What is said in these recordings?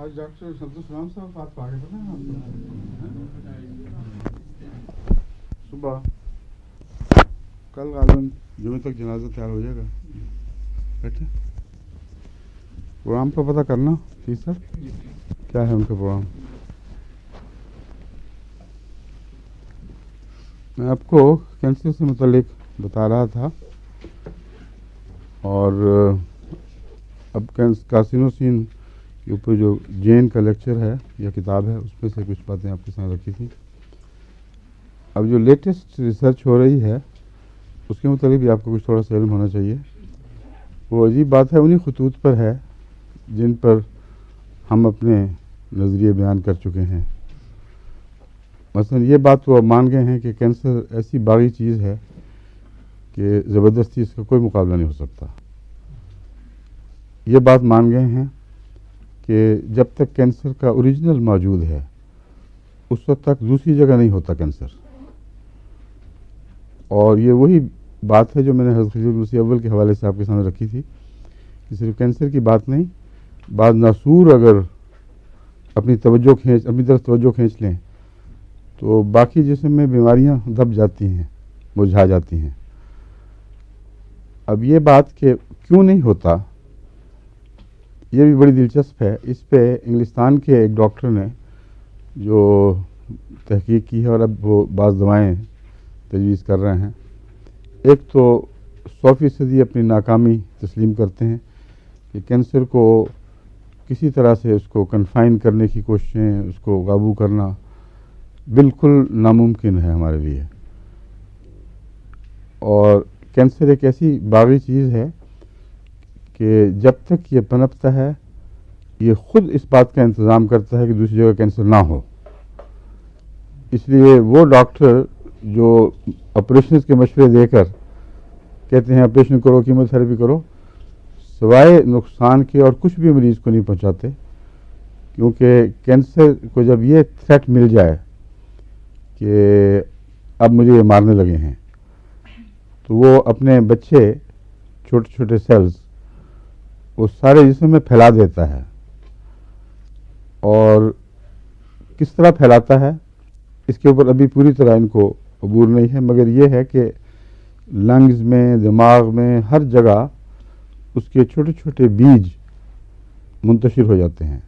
آج ڈاکٹر عبدالسلام صاحب بات پا گئے تھے نا صبح. کل غالباً جمعے تک جنازہ تیار ہو جائے گا. بیٹھے پروگرام کا پتہ کرنا جی سر کیا ہے ان کا پروگرام. میں آپ کو کینسر سے متعلق بتا رہا تھا اور اب کارسینوسین کے اوپر جو جین کا لیکچر ہے یا کتاب ہے اس میں سے کچھ باتیں آپ کے ساتھ رکھی تھی. اب جو لیٹسٹ ریسرچ ہو رہی ہے اس کے متعلق بھی آپ کو کچھ تھوڑا سا علم ہونا چاہیے. وہ عجیب بات ہے انہی خطوط پر ہے جن پر ہم اپنے نظریے بیان کر چکے ہیں. مثلا یہ بات وہ مان گئے ہیں کہ کینسر ایسی باغی چیز ہے کہ زبردستی اس کا کوئی مقابلہ نہیں ہو سکتا. یہ بات مان گئے ہیں کہ جب تک کینسر کا اوریجنل موجود ہے اس وقت تک دوسری جگہ نہیں ہوتا کینسر. اور یہ وہی بات ہے جو میں نے حضرت خلیفہ مسیح اول کے حوالے سے آپ کے سامنے رکھی تھی کہ صرف کینسر کی بات نہیں، بعض ناسور اگر اپنی طرف توجہ کھینچ لیں تو باقی جسم میں بیماریاں دب جاتی ہیں، مرجھا جاتی ہیں. اب یہ بات کہ کیوں نہیں ہوتا یہ بھی بڑی دلچسپ ہے. اس پہ انگلستان کے ایک ڈاکٹر نے جو تحقیق کی ہے اور اب وہ بعض دوائیں تجویز کر رہے ہیں. ایک تو 100% اپنی ناکامی تسلیم کرتے ہیں کہ کینسر کو کسی طرح سے اس کو کنفائن کرنے کی کوششیں، اس کو قابو کرنا بالکل ناممکن ہے ہمارے لیے. اور کینسر ایک ایسی باغی چیز ہے کہ جب تک یہ پنپتا ہے یہ خود اس بات کا انتظام کرتا ہے کہ دوسری جگہ کینسر نہ ہو. اس لیے وہ ڈاکٹر جو آپریشنز کے مشورے دے کر کہتے ہیں آپریشن کرو، کیموتھراپی کرو، سوائے نقصان کے اور کچھ بھی مریض کو نہیں پہنچاتے. کیونکہ کینسر کو جب یہ تھریٹ مل جائے کہ اب مجھے یہ مارنے لگے ہیں تو وہ اپنے بچے چھوٹے چھوٹے سیلز وہ سارے جسم میں پھیلا دیتا ہے. اور کس طرح پھیلاتا ہے اس کے اوپر ابھی پوری طرح ان کو عبور نہیں ہے، مگر یہ ہے کہ لنگز میں، دماغ میں، ہر جگہ اس کے چھوٹے چھوٹے بیج منتشر ہو جاتے ہیں.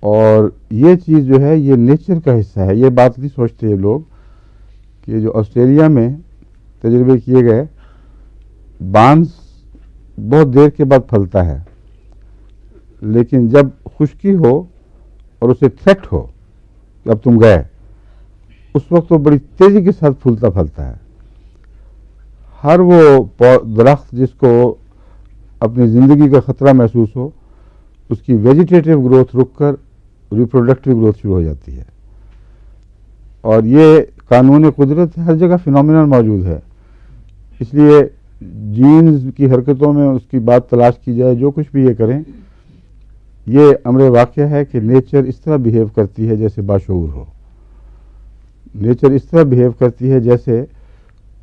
اور یہ چیز جو ہے یہ نیچر کا حصہ ہے. یہ بات نہیں سوچتے یہ لوگ کہ جو آسٹریلیا میں تجربے کیے گئے بانس بہت دیر کے بعد پھلتا ہے، لیکن جب خشکی ہو اور اسے تھریٹ ہو کہ اب تم گئے اس وقت وہ بڑی تیزی کے ساتھ پھولتا پھلتا ہے. ہر وہ درخت جس کو اپنی زندگی کا خطرہ محسوس ہو اس کی ویجیٹیٹو گروتھ رک کر ریپروڈکٹیو گروتھ شروع ہو جاتی ہے. اور یہ قانون قدرت ہر جگہ فینومینل موجود ہے. اس لیے جینز کی حرکتوں میں اس کی بات تلاش کی جائے، جو کچھ بھی یہ کریں، یہ امر واقعہ ہے کہ نیچر اس طرح بیہیو کرتی ہے جیسے باشعور ہو. نیچر اس طرح بیہیو کرتی ہے جیسے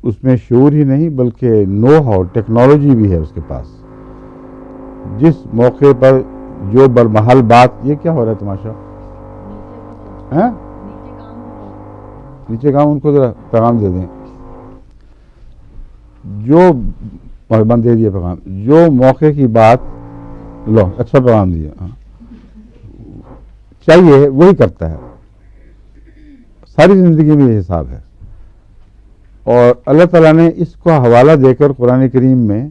اس میں شعور ہی نہیں بلکہ نو ہاؤ، ٹیکنالوجی بھی ہے اس کے پاس. جس موقع پر جو برمحل بات، یہ کیا ہو رہا ہے تماشا؟ نیچے کام ان کو ذرا پیغام دے دیں. جو بند دے دیا پیغام، جو موقع کی بات لو اچھا پیغام دیا چاہیے وہی کرتا ہے. ساری زندگی میں یہ حساب ہے. اور اللہ تعالیٰ نے اس کو حوالہ دے کر قرآن کریم میں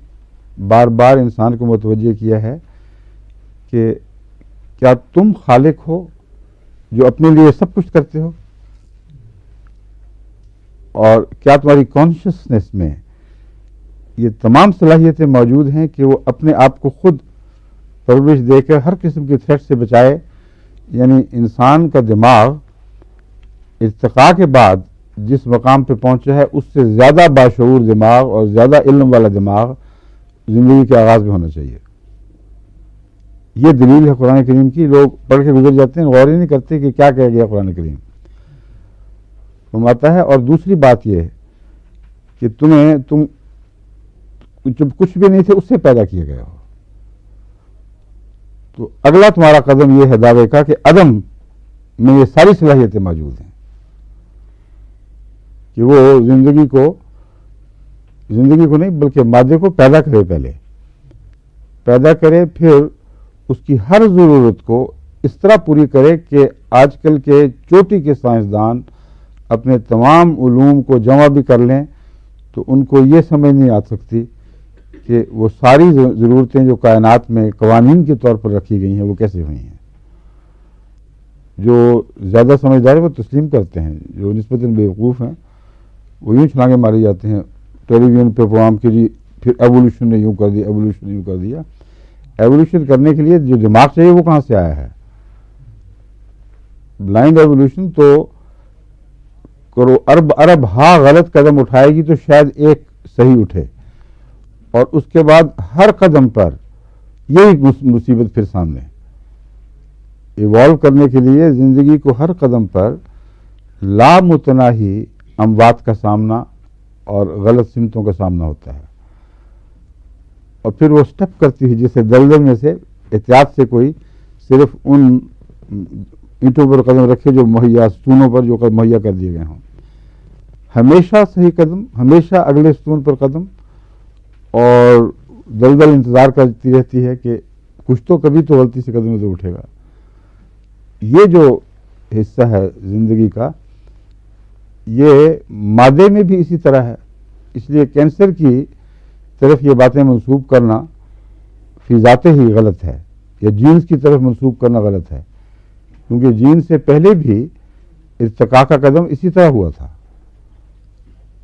بار بار انسان کو متوجہ کیا ہے کہ کیا تم خالق ہو جو اپنے لیے سب کچھ کرتے ہو، اور کیا تمہاری کانشیسنیس میں یہ تمام صلاحیتیں موجود ہیں کہ وہ اپنے آپ کو خود پرورش دے کر ہر قسم کے تھریٹ سے بچائے. یعنی انسان کا دماغ ارتقاء کے بعد جس مقام پہ پہنچا ہے اس سے زیادہ باشعور دماغ اور زیادہ علم والا دماغ زندگی کے آغاز میں ہونا چاہیے. یہ دلیل ہے قرآن کریم کی. لوگ پڑھ کے گزر جاتے ہیں، غور ہی نہیں کرتے کہ کیا کہہ گیا قرآن کریم فرماتا ہے. اور دوسری بات یہ ہے کہ تم جب کچھ بھی نہیں تھے اس سے پیدا کیے گئے ہو. تو اگلا تمہارا قدم یہ ہے دعوے کا کہ عدم میں یہ ساری صلاحیتیں موجود ہیں کہ وہ زندگی کو نہیں بلکہ مادے کو پیدا کرے، پہلے پیدا کرے، پھر اس کی ہر ضرورت کو اس طرح پوری کرے کہ آج کل کے چوٹی کے سائنسدان اپنے تمام علوم کو جمع بھی کر لیں تو ان کو یہ سمجھ نہیں آ سکتی کہ وہ ساری ضرورتیں جو کائنات میں قوانین کے طور پر رکھی گئی ہیں وہ کیسے ہوئی ہیں۔ جو زیادہ سمجھدار ہیں وہ تسلیم کرتے ہیں، جو نسبتاً بیوقوف ہیں وہ یوں چھلانگیں ماری جاتے ہیں ٹیلی ویژن پہ پروگرام کی، جی پھر ایوولوشن نے یوں کر دیا، ایوولوشن نے یوں کر دیا۔ ایوولوشن کرنے کے لیے جو دماغ چاہیے وہ کہاں سے آیا ہے؟ بلائنڈ ایوولوشن تو کرو ارب ہاں غلط قدم اٹھائے گی تو شاید ایک صحیح اٹھے، اور اس کے بعد ہر قدم پر یہی مصیبت پھر سامنے۔ ایوالو کرنے کے لیے زندگی کو ہر قدم پر لامتناہی اموات کا سامنا اور غلط سمتوں کا سامنا ہوتا ہے، اور پھر وہ سٹیپ کرتی ہے جسے دلدل میں سے احتیاط سے کوئی صرف ان اینٹوں پر قدم رکھے جو مہیا ستونوں پر جو مہیا کر دیے گئے ہوں، ہمیشہ صحیح قدم، ہمیشہ اگلے ستون پر قدم، اور دلدل انتظار کرتی رہتی ہے کہ کچھ تو کبھی تو غلطی سے قدم ادھر اٹھے گا۔ یہ جو حصہ ہے زندگی کا یہ مادے میں بھی اسی طرح ہے، اس لیے کینسر کی طرف یہ باتیں منسوب کرنا فی ذاتہ ہی غلط ہے، یا جینز کی طرف منسوب کرنا غلط ہے، کیونکہ جین سے پہلے بھی ارتقاء کا قدم اسی طرح ہوا تھا،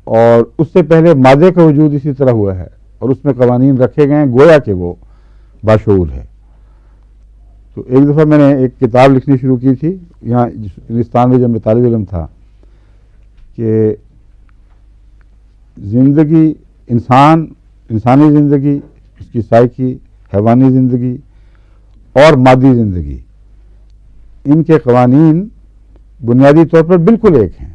اور اس سے پہلے مادے کا وجود اسی طرح ہوا ہے، اور اس میں قوانین رکھے گئے ہیں گویا کہ وہ باشعور ہے۔ تو ایک دفعہ میں نے ایک کتاب لکھنی شروع کی تھی یہاں ہندوستان میں جب میں طالب علم تھا، کہ زندگی انسانی زندگی، اس کی سائیکی، حیوانی زندگی اور مادی زندگی، ان کے قوانین بنیادی طور پر بالکل ایک ہیں،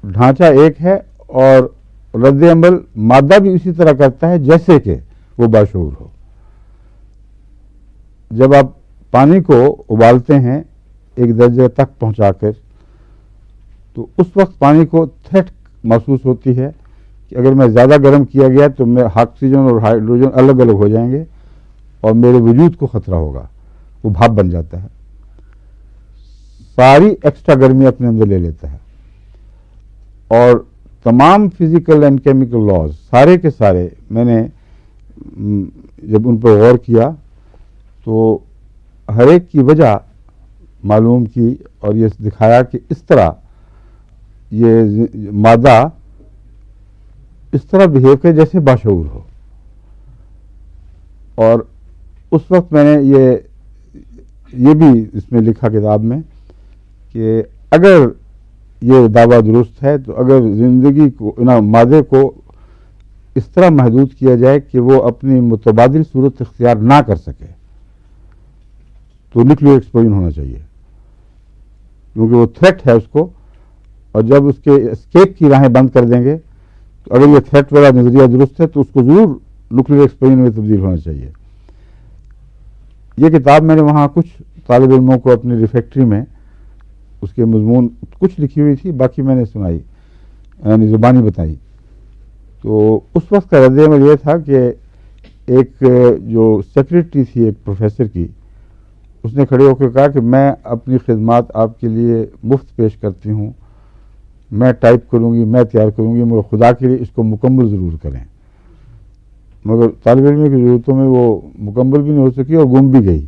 ڈھانچہ ایک ہے، اور رد عمل مادہ بھی اسی طرح کرتا ہے جیسے کہ وہ باشعور ہو۔ جب آپ پانی کو ابالتے ہیں ایک درجے تک پہنچا کر، تو اس وقت پانی کو تھریٹ محسوس ہوتی ہے کہ اگر میں زیادہ گرم کیا گیا تو میں آکسیجن اور ہائیڈروجن الگ الگ ہو جائیں گے اور میرے وجود کو خطرہ ہوگا، وہ بھاپ بن جاتا ہے، ساری ایکسٹرا گرمی اپنے اندر لے لیتا ہے، اور تمام فزیکل اینڈ کیمیکل لاز سارے کے سارے میں نے جب ان پر غور کیا تو ہر ایک کی وجہ معلوم کی، اور یہ دکھایا کہ اس طرح یہ مادہ اس طرح بہیو کرے جیسے باشعور ہو۔ اور اس وقت میں نے یہ بھی اس میں لکھا کتاب میں کہ اگر یہ دعویٰ درست ہے تو اگر زندگی کو مادے کو اس طرح محدود کیا جائے کہ وہ اپنی متبادل صورت اختیار نہ کر سکے تو نیوکلیئر ایکسپلوژن ہونا چاہیے، کیونکہ وہ تھریٹ ہے اس کو، اور جب اس کے اسکیپ کی راہیں بند کر دیں گے تو اگر یہ تھریٹ والا نظریہ درست ہے تو اس کو ضرور نیوکلیئر ایکسپلوژن میں تبدیل ہونا چاہیے۔ یہ کتاب میں نے وہاں کچھ طالب علموں کو اپنی ریفیکٹری میں اس کے مضمون کچھ لکھی ہوئی تھی، باقی میں نے سنائی، یعنی زبانی بتائی۔ تو اس وقت کا رد عمل یہ تھا کہ ایک جو سیکرٹری تھی ایک پروفیسر کی، اس نے کھڑے ہو کے کہا کہ میں اپنی خدمات آپ کے لیے مفت پیش کرتی ہوں، میں ٹائپ کروں گی، میں تیار کروں گی، مگر خدا کے لیے اس کو مکمل ضرور کریں۔ مگر طالب علم کی ضرورتوں میں وہ مکمل بھی نہیں ہو سکی اور گم بھی گئی۔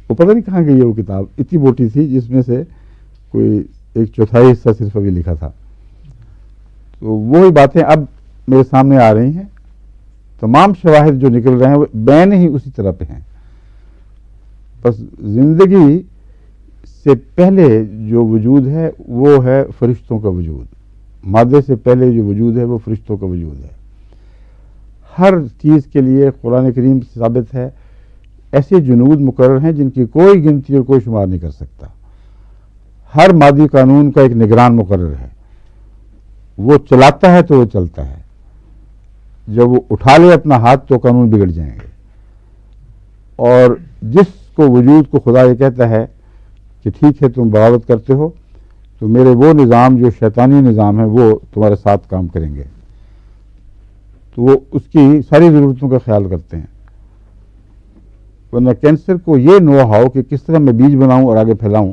وہ پتہ نہیں کہاں گئی ہے وہ کتاب، اتنی موٹی تھی جس میں سے کوئی ایک چوتھائی حصہ صرف ابھی لکھا تھا۔ تو وہی باتیں اب میرے سامنے آ رہی ہیں، تمام شواہد جو نکل رہے ہیں وہ بین ہی اسی طرح پہ ہیں۔ بس زندگی سے پہلے جو وجود ہے وہ ہے فرشتوں کا وجود، مادے سے پہلے جو وجود ہے وہ فرشتوں کا وجود ہے۔ ہر چیز کے لیے قرآن کریم سے ثابت ہے، ایسے جنود مقرر ہیں جن کی کوئی گنتی اور کوئی شمار نہیں کر سکتا۔ ہر مادی قانون کا ایک نگران مقرر ہے، وہ چلاتا ہے تو وہ چلتا ہے، جب وہ اٹھا لے اپنا ہاتھ تو قانون بگڑ جائیں گے۔ اور جس کو وجود کو خدا یہ کہتا ہے کہ ٹھیک ہے تم بغاوت کرتے ہو تو میرے وہ نظام جو شیطانی نظام ہے وہ تمہارے ساتھ کام کریں گے، تو وہ اس کی ساری ضرورتوں کا خیال کرتے ہیں. ورنہ کینسر کو یہ نو ہاؤ کہ کس طرح میں بیج بناؤں اور آگے پھیلاؤں،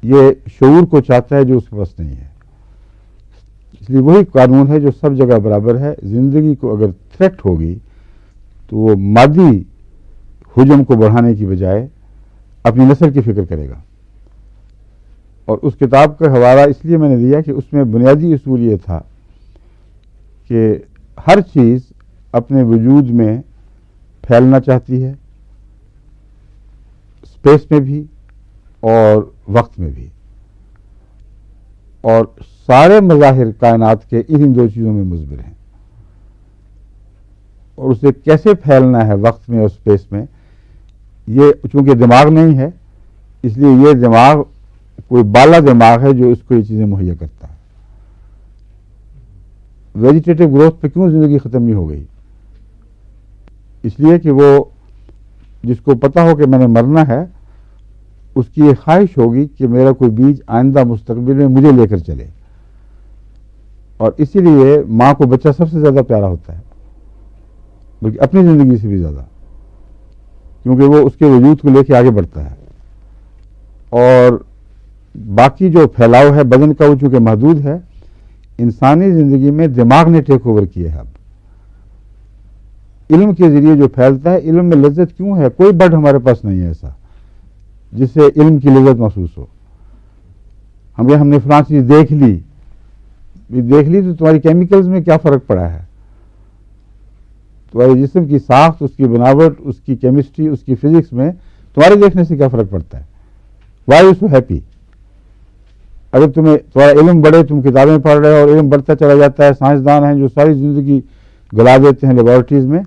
یہ شعور کو چاہتا ہے جو اس کے پاس نہیں ہے. اس لیے وہی قانون ہے جو سب جگہ برابر ہے. زندگی کو اگر تھریٹ ہوگی تو وہ مادی حجم کو بڑھانے کی بجائے اپنی نسل کی فکر کرے گا. اور اس کتاب کا حوالہ اس لیے میں نے دیا کہ اس میں بنیادی اصول یہ تھا کہ ہر چیز اپنے وجود میں پھیلنا چاہتی ہے، اسپیس میں بھی اور وقت میں بھی، اور سارے مظاہر کائنات کے ان دو چیزوں میں مضمر ہیں. اور اسے کیسے پھیلنا ہے وقت میں اور اسپیس میں، یہ چونکہ دماغ نہیں ہے اس لیے یہ دماغ کوئی بالا دماغ ہے جو اس کو یہ چیزیں مہیا کرتا ہے. ویجیٹیٹو گروتھ پہ کیوں زندگی ختم نہیں ہو گئی؟ اس لیے کہ وہ جس کو پتا ہو کہ میں نے مرنا ہے اس کی یہ خواہش ہوگی کہ میرا کوئی بیج آئندہ مستقبل میں مجھے لے کر چلے. اور اسی لیے ماں کو بچہ سب سے زیادہ پیارا ہوتا ہے، بلکہ اپنی زندگی سے بھی زیادہ، کیونکہ وہ اس کے وجود کو لے کے آگے بڑھتا ہے. اور باقی جو پھیلاؤ ہے بدن کا وہ چونکہ محدود ہے، انسانی زندگی میں دماغ نے ٹیک اوور کیا ہے. اب علم کے ذریعے جو پھیلتا ہے، علم میں لذت کیوں ہے؟ کوئی بڈ ہمارے پاس نہیں ہے ایسا جس سے علم کی لذت محسوس ہو. ہم نے فلاں چیز دیکھ لی تو تمہاری کیمیکلز میں کیا فرق پڑا ہے؟ تمہارے جسم کی ساخت، اس کی بناوٹ، اس کی کیمسٹری، اس کی فزکس میں تمہارے دیکھنے سے کیا فرق پڑتا ہے؟ Why you so happy? اگر تمہارا علم بڑھے، تم کتابیں پڑھ رہے ہو اور علم بڑھتا چلا جاتا ہے، سائنسدان ہیں جو ساری زندگی گلا دیتے ہیں لیبارٹریز میں،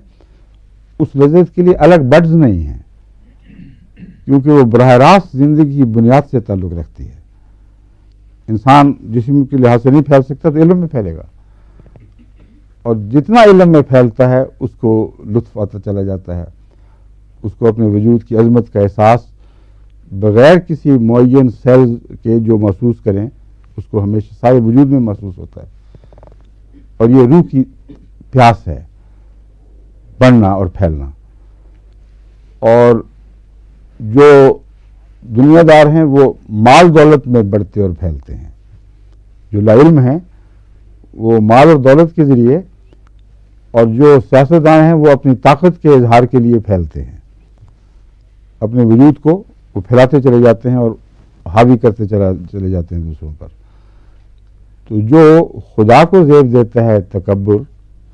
اس لذت کے لیے الگ بڈز نہیں ہیں، کیونکہ وہ براہ راست زندگی کی بنیاد سے تعلق رکھتی ہے. انسان جسم کے لحاظ سے نہیں پھیل سکتا تو علم میں پھیلے گا، اور جتنا علم میں پھیلتا ہے اس کو لطف آتا چلا جاتا ہے، اس کو اپنے وجود کی عظمت کا احساس بغیر کسی معین سیلز کے جو محسوس کریں اس کو ہمیشہ سارے وجود میں محسوس ہوتا ہے. اور یہ روح کی پیاس ہے، بڑھنا اور پھیلنا. اور جو دنیا دار ہیں وہ مال دولت میں بڑھتے اور پھیلتے ہیں، جو لا علم ہیں وہ مال اور دولت کے ذریعے، اور جو سیاستدان ہیں وہ اپنی طاقت کے اظہار کے لیے پھیلتے ہیں. اپنے وجود کو وہ پھیلاتے چلے جاتے ہیں اور حاوی کرتے چلے جاتے ہیں دوسروں پر. تو جو خدا کو زیب دیتا ہے تکبر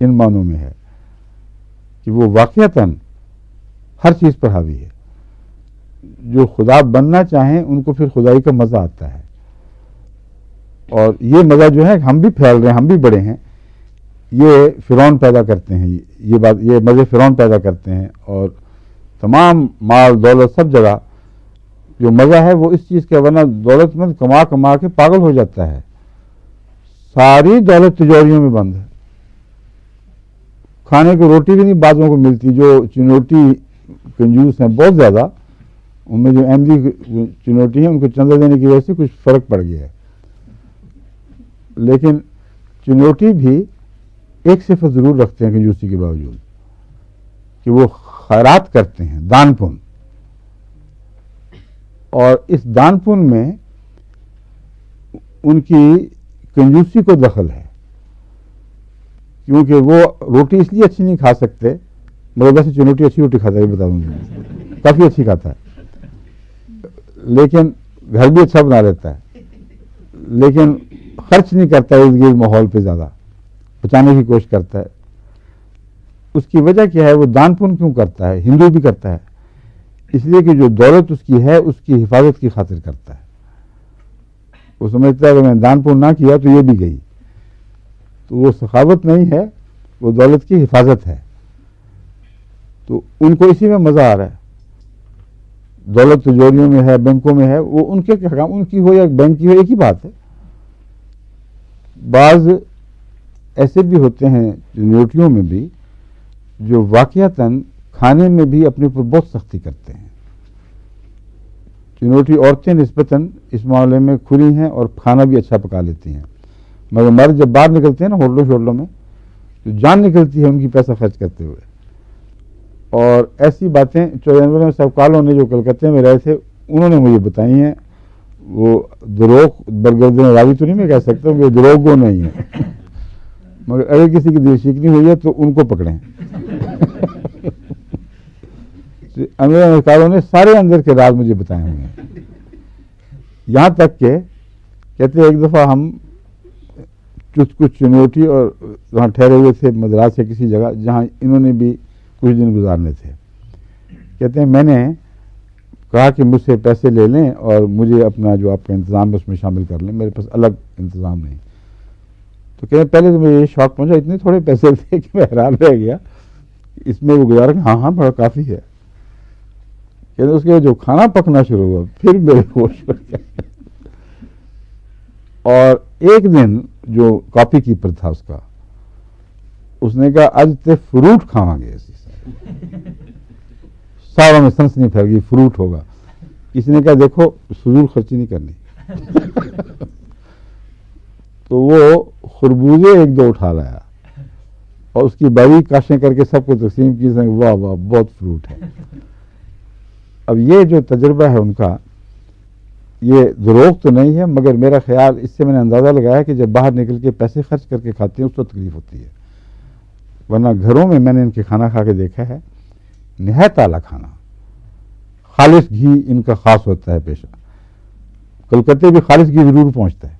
ان معنوں میں ہے کہ وہ واقعتاً ہر چیز پر حاوی ہے. جو خدا بننا چاہیں ان کو پھر خدائی کا مزہ آتا ہے، اور یہ مزہ جو ہے ہم بھی پھیل رہے ہیں، ہم بھی بڑے ہیں، یہ فرعون پیدا کرتے ہیں، یہ مزے فرعون پیدا کرتے ہیں. اور تمام مال دولت سب جگہ جو مزہ ہے وہ اس چیز کا، ورنہ دولت مند کما کما کے پاگل ہو جاتا ہے. ساری دولت تجوریوں میں بند ہے، کھانے کو روٹی بھی نہیں بعضوں کو ملتی. جو چنوٹی کنجوس ہیں بہت زیادہ، ان میں جو احمدی چنوٹی ہیں ان کو چندہ دینے کی وجہ سے کچھ فرق پڑ گیا ہے، لیکن چنوٹی بھی ایک صفت ضرور رکھتے ہیں کنجوسی کے باوجود، کہ وہ خیرات کرتے ہیں، دان پن. اور اس دان پن میں ان کی کنجوسی کو دخل ہے، کیونکہ وہ روٹی اس لیے اچھی نہیں کھا سکتے، مگر ویسے چنوٹی اچھی روٹی کھاتا ہے، یہ بتا دوں کافی اچھی کھاتا ہے، لیکن گھر بھی اچھا بنا لیتا ہے، لیکن خرچ نہیں کرتا ہے ارد گرد ماحول پہ، زیادہ بچانے کی کوشش کرتا ہے. اس کی وجہ کیا ہے؟ وہ دان پن کیوں کرتا ہے؟ ہندو بھی کرتا ہے، اس لیے کہ جو دولت اس کی ہے اس کی حفاظت کی خاطر کرتا ہے. وہ سمجھتا ہے کہ میں نے دان پن نہ کیا تو یہ بھی گئی. تو وہ سخاوت نہیں ہے، وہ دولت کی حفاظت ہے. تو ان کو اسی میں مزہ آ رہا ہے. دولت تجوریوں میں ہے، بینکوں میں ہے، وہ ان کے حکام، ان کی ہو یا بینک کی ہو، ایک ہی بات ہے. بعض ایسے بھی ہوتے ہیں نوٹیوں میں بھی جو واقعتاً کھانے میں بھی اپنے اوپر بہت سختی کرتے ہیں. چنوٹی عورتیں نسبتاً اس معاملے میں کھلی ہیں اور کھانا بھی اچھا پکا لیتی ہیں، مگر مرد جب باہر نکلتے ہیں نا ہوٹلوں شوٹلوں میں تو جان نکلتی ہے ان کی پیسہ خرچ کرتے ہوئے. اور ایسی باتیں 94 صاحب کالوں نے جو کلکتے میں رہے تھے انہوں نے مجھے بتائی ہیں. وہ دروغ برگردن راوی تو نہیں میں کہہ سکتا ہوں کہ دروغ وہ نہیں ہے، مگر اگر کسی کی دل شکنی ہوئی ہے تو ان کو پکڑیں. امیر کالوں نے سارے اندر کے راز مجھے بتائے ہوئے ہیں. یہاں تک کہ کہتے ایک دفعہ ہم کچھ چنوٹی اور وہاں ٹھہرے ہوئے تھے مدراس یا کسی جگہ جہاں انہوں نے بھی کچھ دن گزارنے تھے. کہتے ہیں میں نے کہا کہ مجھ سے پیسے لے لیں اور مجھے اپنا جو آپ کا انتظام ہے اس میں شامل کر لیں، میرے پاس الگ انتظام نہیں. تو کہتے ہیں پہلے تو مجھے یہ شوق پہنچا، اتنے تھوڑے پیسے تھے کہ میں حیران رہ گیا اس میں وہ گزارا. ہاں بڑا کافی ہے. کہتے اس کے جو کھانا پکنا شروع ہوا پھر میرے ہوش اڑ گئے. اور ایک دن جو کاپی کیپر تھا اس نے کہا آج تے فروٹ کھاواں گے اسی ساروں میں سنسنی پھیل گئی، فروٹ ہوگا. کسی نے کہا دیکھو فضول خرچی نہیں کرنی. تو وہ خربوزے ایک دو اٹھا لایا اور اس کی باریک کاشیں کر کے سب کو تقسیم کی. واہ واہ بہت فروٹ ہے. اب یہ جو تجربہ ہے ان کا یہ دروغ تو نہیں ہے، مگر میرا خیال اس سے میں نے اندازہ لگایا کہ جب باہر نکل کے پیسے خرچ کر کے کھاتے ہیں اس کو تکلیف ہوتی ہے. ورنہ گھروں میں نے ان کے کھانا کھا کے دیکھا ہے، نہایت اعلیٰ کھانا، خالص گھی ان کا خاص ہوتا ہے پیشہ. کلکتے بھی خالص گھی ضرور پہنچتا ہے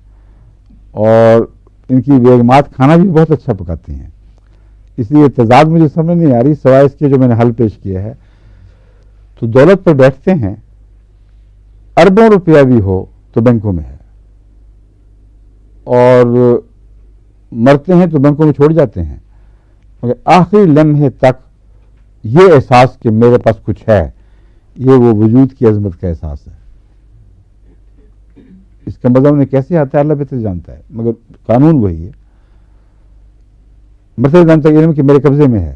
اور ان کی بیگمات کھانا بھی بہت اچھا پکاتی ہیں. اس لیے تضاد مجھے سمجھ نہیں آ رہی سوائے اس کے جو میں نے حل پیش کیا ہے. تو دولت پر بیٹھتے ہیں، اربوں روپیہ بھی ہو تو بینکوں میں ہے، اور مرتے ہیں تو بینکوں میں چھوڑ جاتے ہیں، مگر آخری لمحے تک یہ احساس کہ میرے پاس کچھ ہے، یہ وہ وجود کی عظمت کا احساس ہے. اس کا مزہ انہیں کیسے آتا ہے اللہ بہتر جانتا ہے، مگر قانون وہی ہے. مرتے دم تک علم کہ میرے قبضے میں ہے.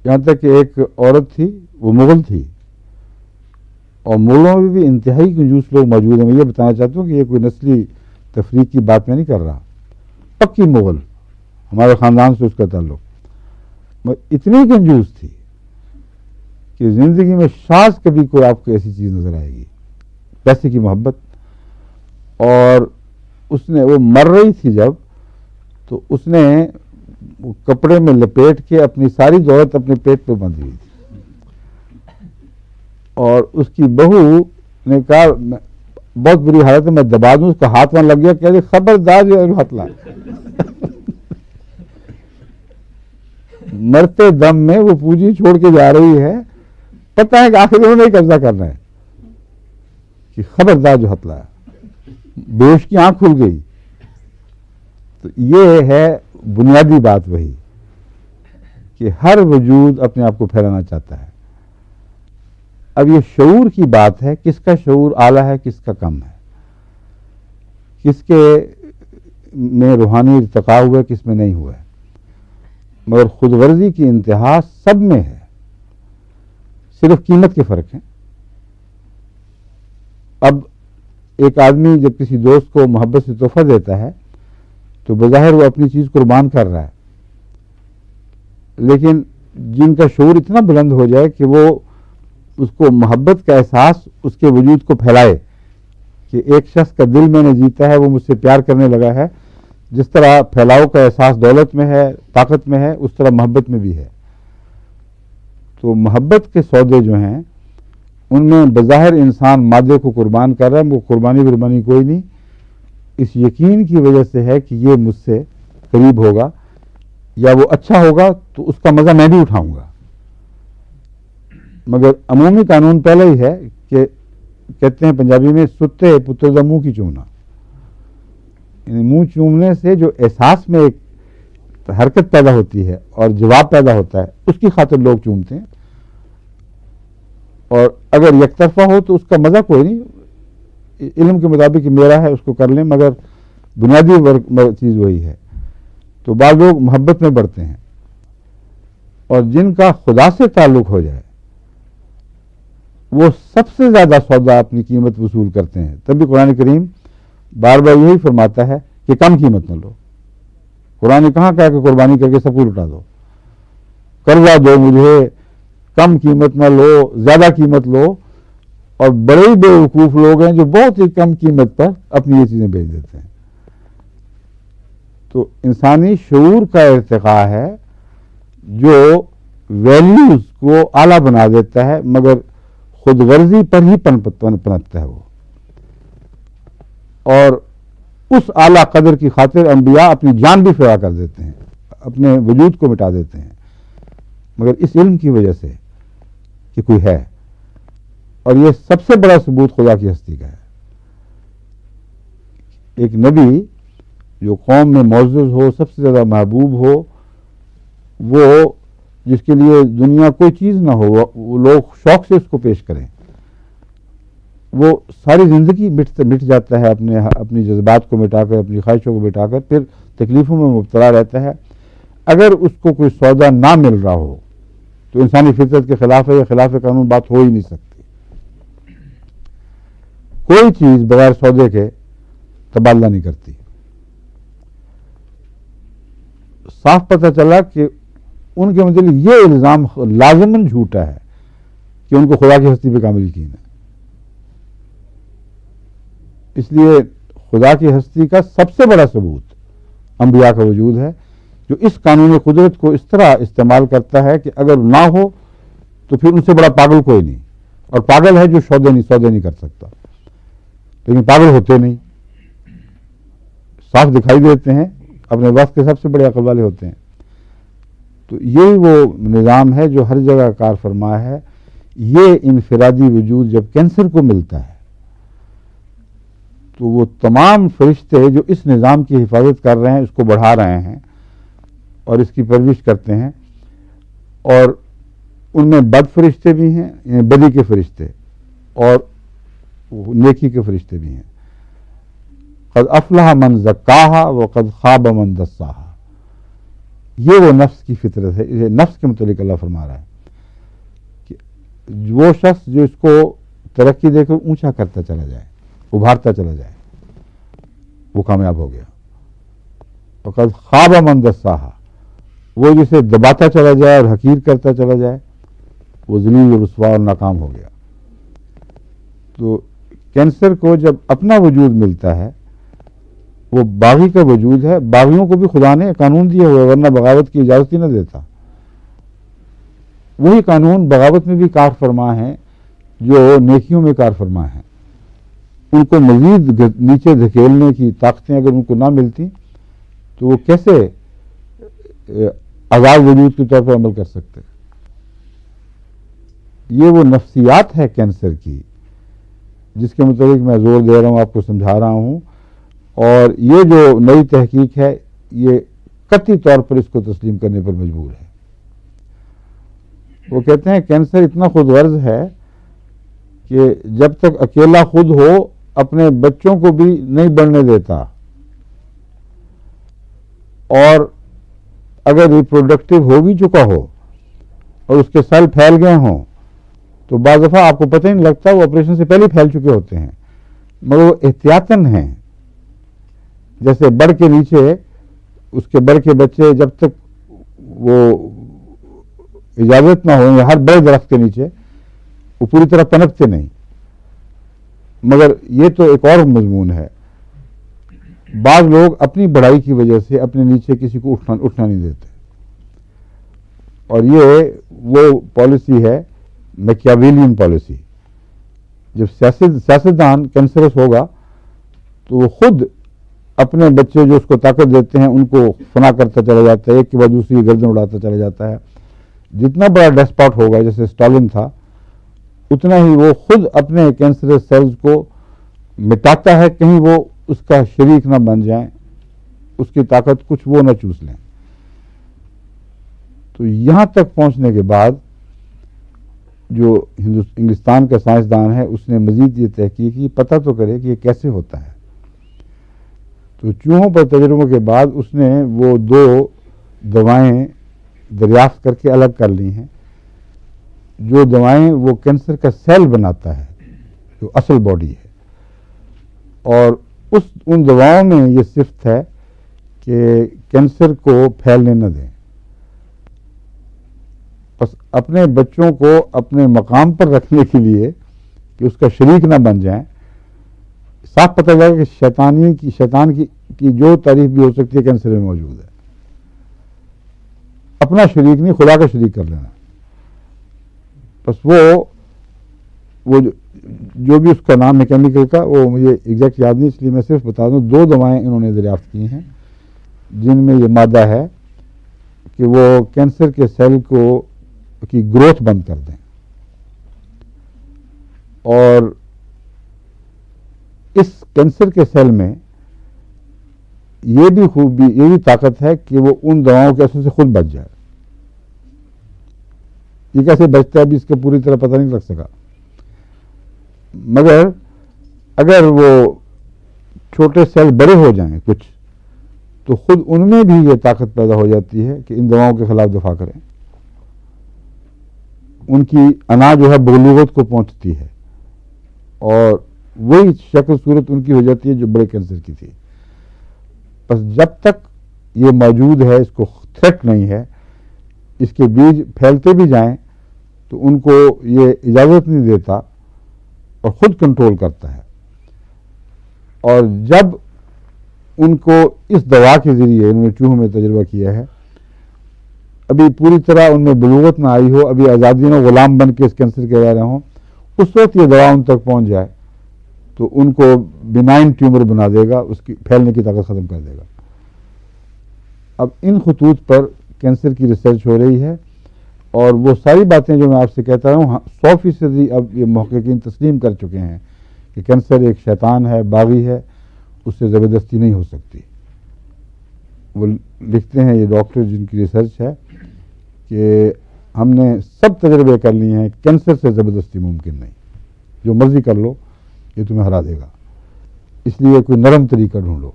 یہاں تک کہ ایک عورت تھی وہ مغل تھی، اور مغلوں میں بھی انتہائی کنجوس لوگ موجود ہیں. میں یہ بتانا چاہتا ہوں کہ یہ کوئی نسلی تفریق کی بات میں نہیں کر رہا. پکی مغل، ہمارے خاندان سے اس کا تعلق، اتنی کنجوس تھی کہ زندگی میں شاذ کبھی کوئی آپ کو ایسی چیز نظر آئے گی، پیسے کی محبت. اور اس نے وہ مر رہی تھی جب تو اس نے کپڑے میں لپیٹ کے اپنی ساری دولت اپنے پیٹ پہ باندھی ہوئی تھی. اور اس کی بہو نے کہا بہت بری حالت ہے میں دبا دوں. اس کا ہاتھ وہاں لگ گیا، کہہ دے خبردار جو ہاتھ لا. مرتے دم میں وہ پونجی چھوڑ کے جا رہی ہے، پتہ ہے کہ آخر انہوں نے قبضہ کرنا ہے، کہ خبردار جو ہاتھ لایا. بیوش کی آنکھ کھل گئی. تو یہ ہے بنیادی بات وہی کہ ہر وجود اپنے آپ کو پھیلانا چاہتا ہے. اب یہ شعور کی بات ہے، کس کا شعور اعلیٰ ہے کس کا کم ہے، کس کے میں روحانی ارتقاء ہوا ہے کس میں نہیں ہوا ہے. مگر خود غرضی کی انتہا سب میں ہے، صرف قیمت کے فرق ہیں. اب ایک آدمی جب کسی دوست کو محبت سے تحفہ دیتا ہے تو بظاہر وہ اپنی چیز قربان کر رہا ہے، لیکن جن کا شعور اتنا بلند ہو جائے کہ وہ اس کو محبت کا احساس اس کے وجود کو پھیلائے کہ ایک شخص کا دل میں نے جیتا ہے، وہ مجھ سے پیار کرنے لگا ہے. جس طرح پھیلاؤ کا احساس دولت میں ہے، طاقت میں ہے، اس طرح محبت میں بھی ہے. تو محبت کے سودے جو ہیں ان میں بظاہر انسان مادے کو قربان کر رہا ہے، وہ قربانی کوئی نہیں، اس یقین کی وجہ سے ہے کہ یہ مجھ سے قریب ہوگا یا وہ اچھا ہوگا تو اس کا مزہ میں بھی اٹھاؤں گا. مگر عمومی قانون پہلے ہی ہے کہ کہتے ہیں پنجابی میں ستے پتر دا منہ کی چومنا، یعنی منہ چومنے سے جو احساس میں ایک حرکت پیدا ہوتی ہے اور جواب پیدا ہوتا ہے اس کی خاطر لوگ چومتے ہیں. اور اگر یک طرفہ ہو تو اس کا مزہ کوئی نہیں. علم کے مطابق میرا ہے اس کو کر لیں، مگر بنیادی چیز وہی ہے. تو بعض لوگ محبت میں بڑھتے ہیں. اور جن کا خدا سے تعلق ہو جائے وہ سب سے زیادہ سودا اپنی قیمت وصول کرتے ہیں. تبھی قرآن کریم بار بار یہی فرماتا ہے کہ کم قیمت نہ لو. قرآن نے کہاں کہا کہ قربانی کر کے سب کو لٹا دو, قرضہ دو مجھے, کم قیمت نہ لو, زیادہ قیمت لو. اور بڑے ہی بیوقوف لوگ ہیں جو بہت ہی کم قیمت پر اپنی یہ چیزیں بیچ دیتے ہیں. تو انسانی شعور کا ارتقاء ہے جو ویلیوز کو اعلیٰ بنا دیتا ہے, مگر خود غرضی پر ہی پنپتا ہے وہ. اور اس اعلیٰ قدر کی خاطر انبیاء اپنی جان بھی فدا کر دیتے ہیں, اپنے وجود کو مٹا دیتے ہیں, مگر اس علم کی وجہ سے کہ کوئی ہے. اور یہ سب سے بڑا ثبوت خدا کی ہستی کا ہے. ایک نبی جو قوم میں معزز ہو, سب سے زیادہ محبوب ہو, وہ جس کے لیے دنیا کوئی چیز نہ ہو, وہ لوگ شوق سے اس کو پیش کریں, وہ ساری زندگی مٹ جاتا ہے اپنی جذبات کو مٹا کر, اپنی خواہشوں کو مٹا کر, پھر تکلیفوں میں مبتلا رہتا ہے. اگر اس کو کوئی سودا نہ مل رہا ہو تو انسانی فطرت کے خلاف ہے, یا خلاف قانون بات ہو ہی نہیں سکتی. کوئی چیز بغیر سودے کے تبادلہ نہیں کرتی. صاف پتہ چلا کہ ان کے متعلق یہ الزام لازماً جھوٹا ہے کہ ان کو خدا کی ہستی پہ کامل یقین ہے. اس لیے خدا کی ہستی کا سب سے بڑا ثبوت انبیاء کا وجود ہے, جو اس قانون قدرت کو اس طرح استعمال کرتا ہے کہ اگر نہ ہو تو پھر ان سے بڑا پاگل کوئی نہیں. اور پاگل ہے جو سودے نہیں کر سکتا, لیکن پاگل ہوتے نہیں, صاف دکھائی دیتے ہیں, اپنے وقت کے سب سے بڑے عقل والے ہوتے ہیں. تو یہی وہ نظام ہے جو ہر جگہ کار فرما ہے. یہ انفرادی وجود جب کینسر کو ملتا ہے تو وہ تمام فرشتے جو اس نظام کی حفاظت کر رہے ہیں, اس کو بڑھا رہے ہیں اور اس کی پرورش کرتے ہیں, اور ان میں بد فرشتے بھی ہیں, یعنی بدی کے فرشتے, اور نیکی کے فرشتے بھی ہیں. قد افلح من زکاہا وقد خاب من دساہا. یہ وہ نفس کی فطرت ہے. یہ نفس کے متعلق اللہ فرما رہا ہے کہ وہ شخص جو اس کو ترقی دے کر اونچا کرتا چلا جائے, ابھارتا چلا جائے, وہ کامیاب ہو گیا. وقد خاب من دساہا, وہ جسے دباتا چلا جائے اور حقیر کرتا چلا جائے, وہ ذلیل و رسوا اور ناکام ہو گیا. تو کینسر کو جب اپنا وجود ملتا ہے, وہ باغی کا وجود ہے. باغیوں کو بھی خدا نے قانون دیا ہوا, ورنہ بغاوت کی اجازت ہی نہ دیتا. وہی قانون بغاوت میں بھی کار فرما ہے جو نیکیوں میں کار فرما ہے. ان کو مزید نیچے دھکیلنے کی طاقتیں اگر ان کو نہ ملتی تو وہ کیسے آزاد وجود کے طور پر عمل کر سکتے. یہ وہ نفسیات ہے کینسر کی, جس کے متعلق میں زور دے رہا ہوں, آپ کو سمجھا رہا ہوں. اور یہ جو نئی تحقیق ہے یہ قطعی طور پر اس کو تسلیم کرنے پر مجبور ہے. وہ کہتے ہیں کینسر اتنا خود غرض ہے کہ جب تک اکیلا خود ہو اپنے بچوں کو بھی نہیں بڑھنے دیتا, اور اگر ریپروڈکٹیو ہو بھی چکا ہو اور اس کے سیل پھیل گئے ہوں تو بعض دفعہ آپ کو پتہ ہی نہیں لگتا, وہ آپریشن سے پہلے پھیل چکے ہوتے ہیں, مگر وہ احتیاطاً ہیں. جیسے بڑھ کے نیچے اس کے بڑھ کے بچے جب تک وہ اجازت نہ ہو, یا ہر بڑے درخت کے نیچے وہ پوری طرح پنپتے نہیں. مگر یہ تو ایک اور مضمون ہے. بعض لوگ اپنی بڑائی کی وجہ سے اپنے نیچے کسی کو اٹھنا نہیں دیتے, اور یہ وہ پالیسی ہے میکیاویلین پالیسی. جب سیاستدان کینسرس ہوگا تو وہ خود اپنے بچے جو اس کو طاقت دیتے ہیں ان کو فنا کرتا چلا جاتا ہے, ایک کے بعد دوسری گردن اڑاتا چلا جاتا ہے. جتنا بڑا ڈیسپاٹ ہوگا, جیسے اسٹالن تھا, اتنا ہی وہ خود اپنے کینسرس سیلز کو مٹاتا ہے, کہیں وہ اس کا شریک نہ بن جائیں, اس کی طاقت کچھ وہ نہ چوس لیں. تو یہاں تک پہنچنے کے بعد جو انگلستان کا سائنسدان ہے اس نے مزید یہ تحقیق کی, پتہ تو کرے کہ یہ کیسے ہوتا ہے. تو چوہوں پر تجربوں کے بعد اس نے وہ 2 دوائیں دریافت کر کے الگ کر لی ہیں. جو دوائیں وہ کینسر کا سیل بناتا ہے جو اصل باڈی ہے, اور ان دواؤں میں یہ صفت ہے کہ کینسر کو پھیلنے نہ دیں. بس اپنے بچوں کو اپنے مقام پر رکھنے کے لیے کہ اس کا شریک نہ بن جائیں. صاف پتہ چلا کہ شیطان کی جو تعریف بھی ہو سکتی ہے کینسر میں موجود ہے. اپنا شریک نہیں, خدا کا شریک کر لینا. بس وہ جو بھی اس کا نام ہے کیمیکل کا, وہ مجھے ایگزیکٹ یاد نہیں, اس لیے میں صرف بتا دوں 2 دوائیں انہوں نے دریافت کی ہیں جن میں یہ مادہ ہے کہ وہ کینسر کے سیل کی گروتھ بند کر دیں. اور اس کینسر کے سیل میں یہ بھی طاقت ہے کہ وہ ان دواؤں کے اثر سے خود بچ جائے. یہ کیسے بچتا ہے ابھی اس کا پوری طرح پتہ نہیں لگ سکا, مگر اگر وہ چھوٹے سیل بڑے ہو جائیں کچھ, تو خود ان میں بھی یہ طاقت پیدا ہو جاتی ہے کہ ان دواؤں کے خلاف دفاع کریں. ان کی انا جو ہے بلوغت کو پہنچتی ہے, اور وہی شکل صورت ان کی ہو جاتی ہے جو بڑے کینسر کی تھی. بس جب تک یہ موجود ہے, اس کو تھریٹ نہیں ہے, اس کے بیج پھیلتے بھی جائیں تو ان کو یہ اجازت نہیں دیتا اور خود کنٹرول کرتا ہے. اور جب ان کو اس دوا کے ذریعے انہوں نے چوہوں میں تجربہ کیا ہے, ابھی پوری طرح ان میں بلوغت نہ آئی ہو, ابھی آزادی میں غلام بن کے اس کینسر کے رہ رہے ہوں, اس وقت یہ دوا ان تک پہنچ جائے تو ان کو بینائن ٹیومر بنا دے گا, اس کی پھیلنے کی طاقت ختم کر دے گا. اب ان خطوط پر کینسر کی ریسرچ ہو رہی ہے, اور وہ ساری باتیں جو میں آپ سے کہتا ہوں 100% اب یہ محققین تسلیم کر چکے ہیں کہ کینسر ایک شیطان ہے, باغی ہے, اس سے زبردستی نہیں ہو سکتی. وہ لکھتے ہیں یہ ڈاکٹر جن کی ریسرچ ہے کہ ہم نے سب تجربے کر لیے ہیں, کینسر سے زبردستی ممکن نہیں, جو مرضی کر لو یہ تمہیں ہرا دے گا, اس لیے کوئی نرم طریقہ ڈھونڈو.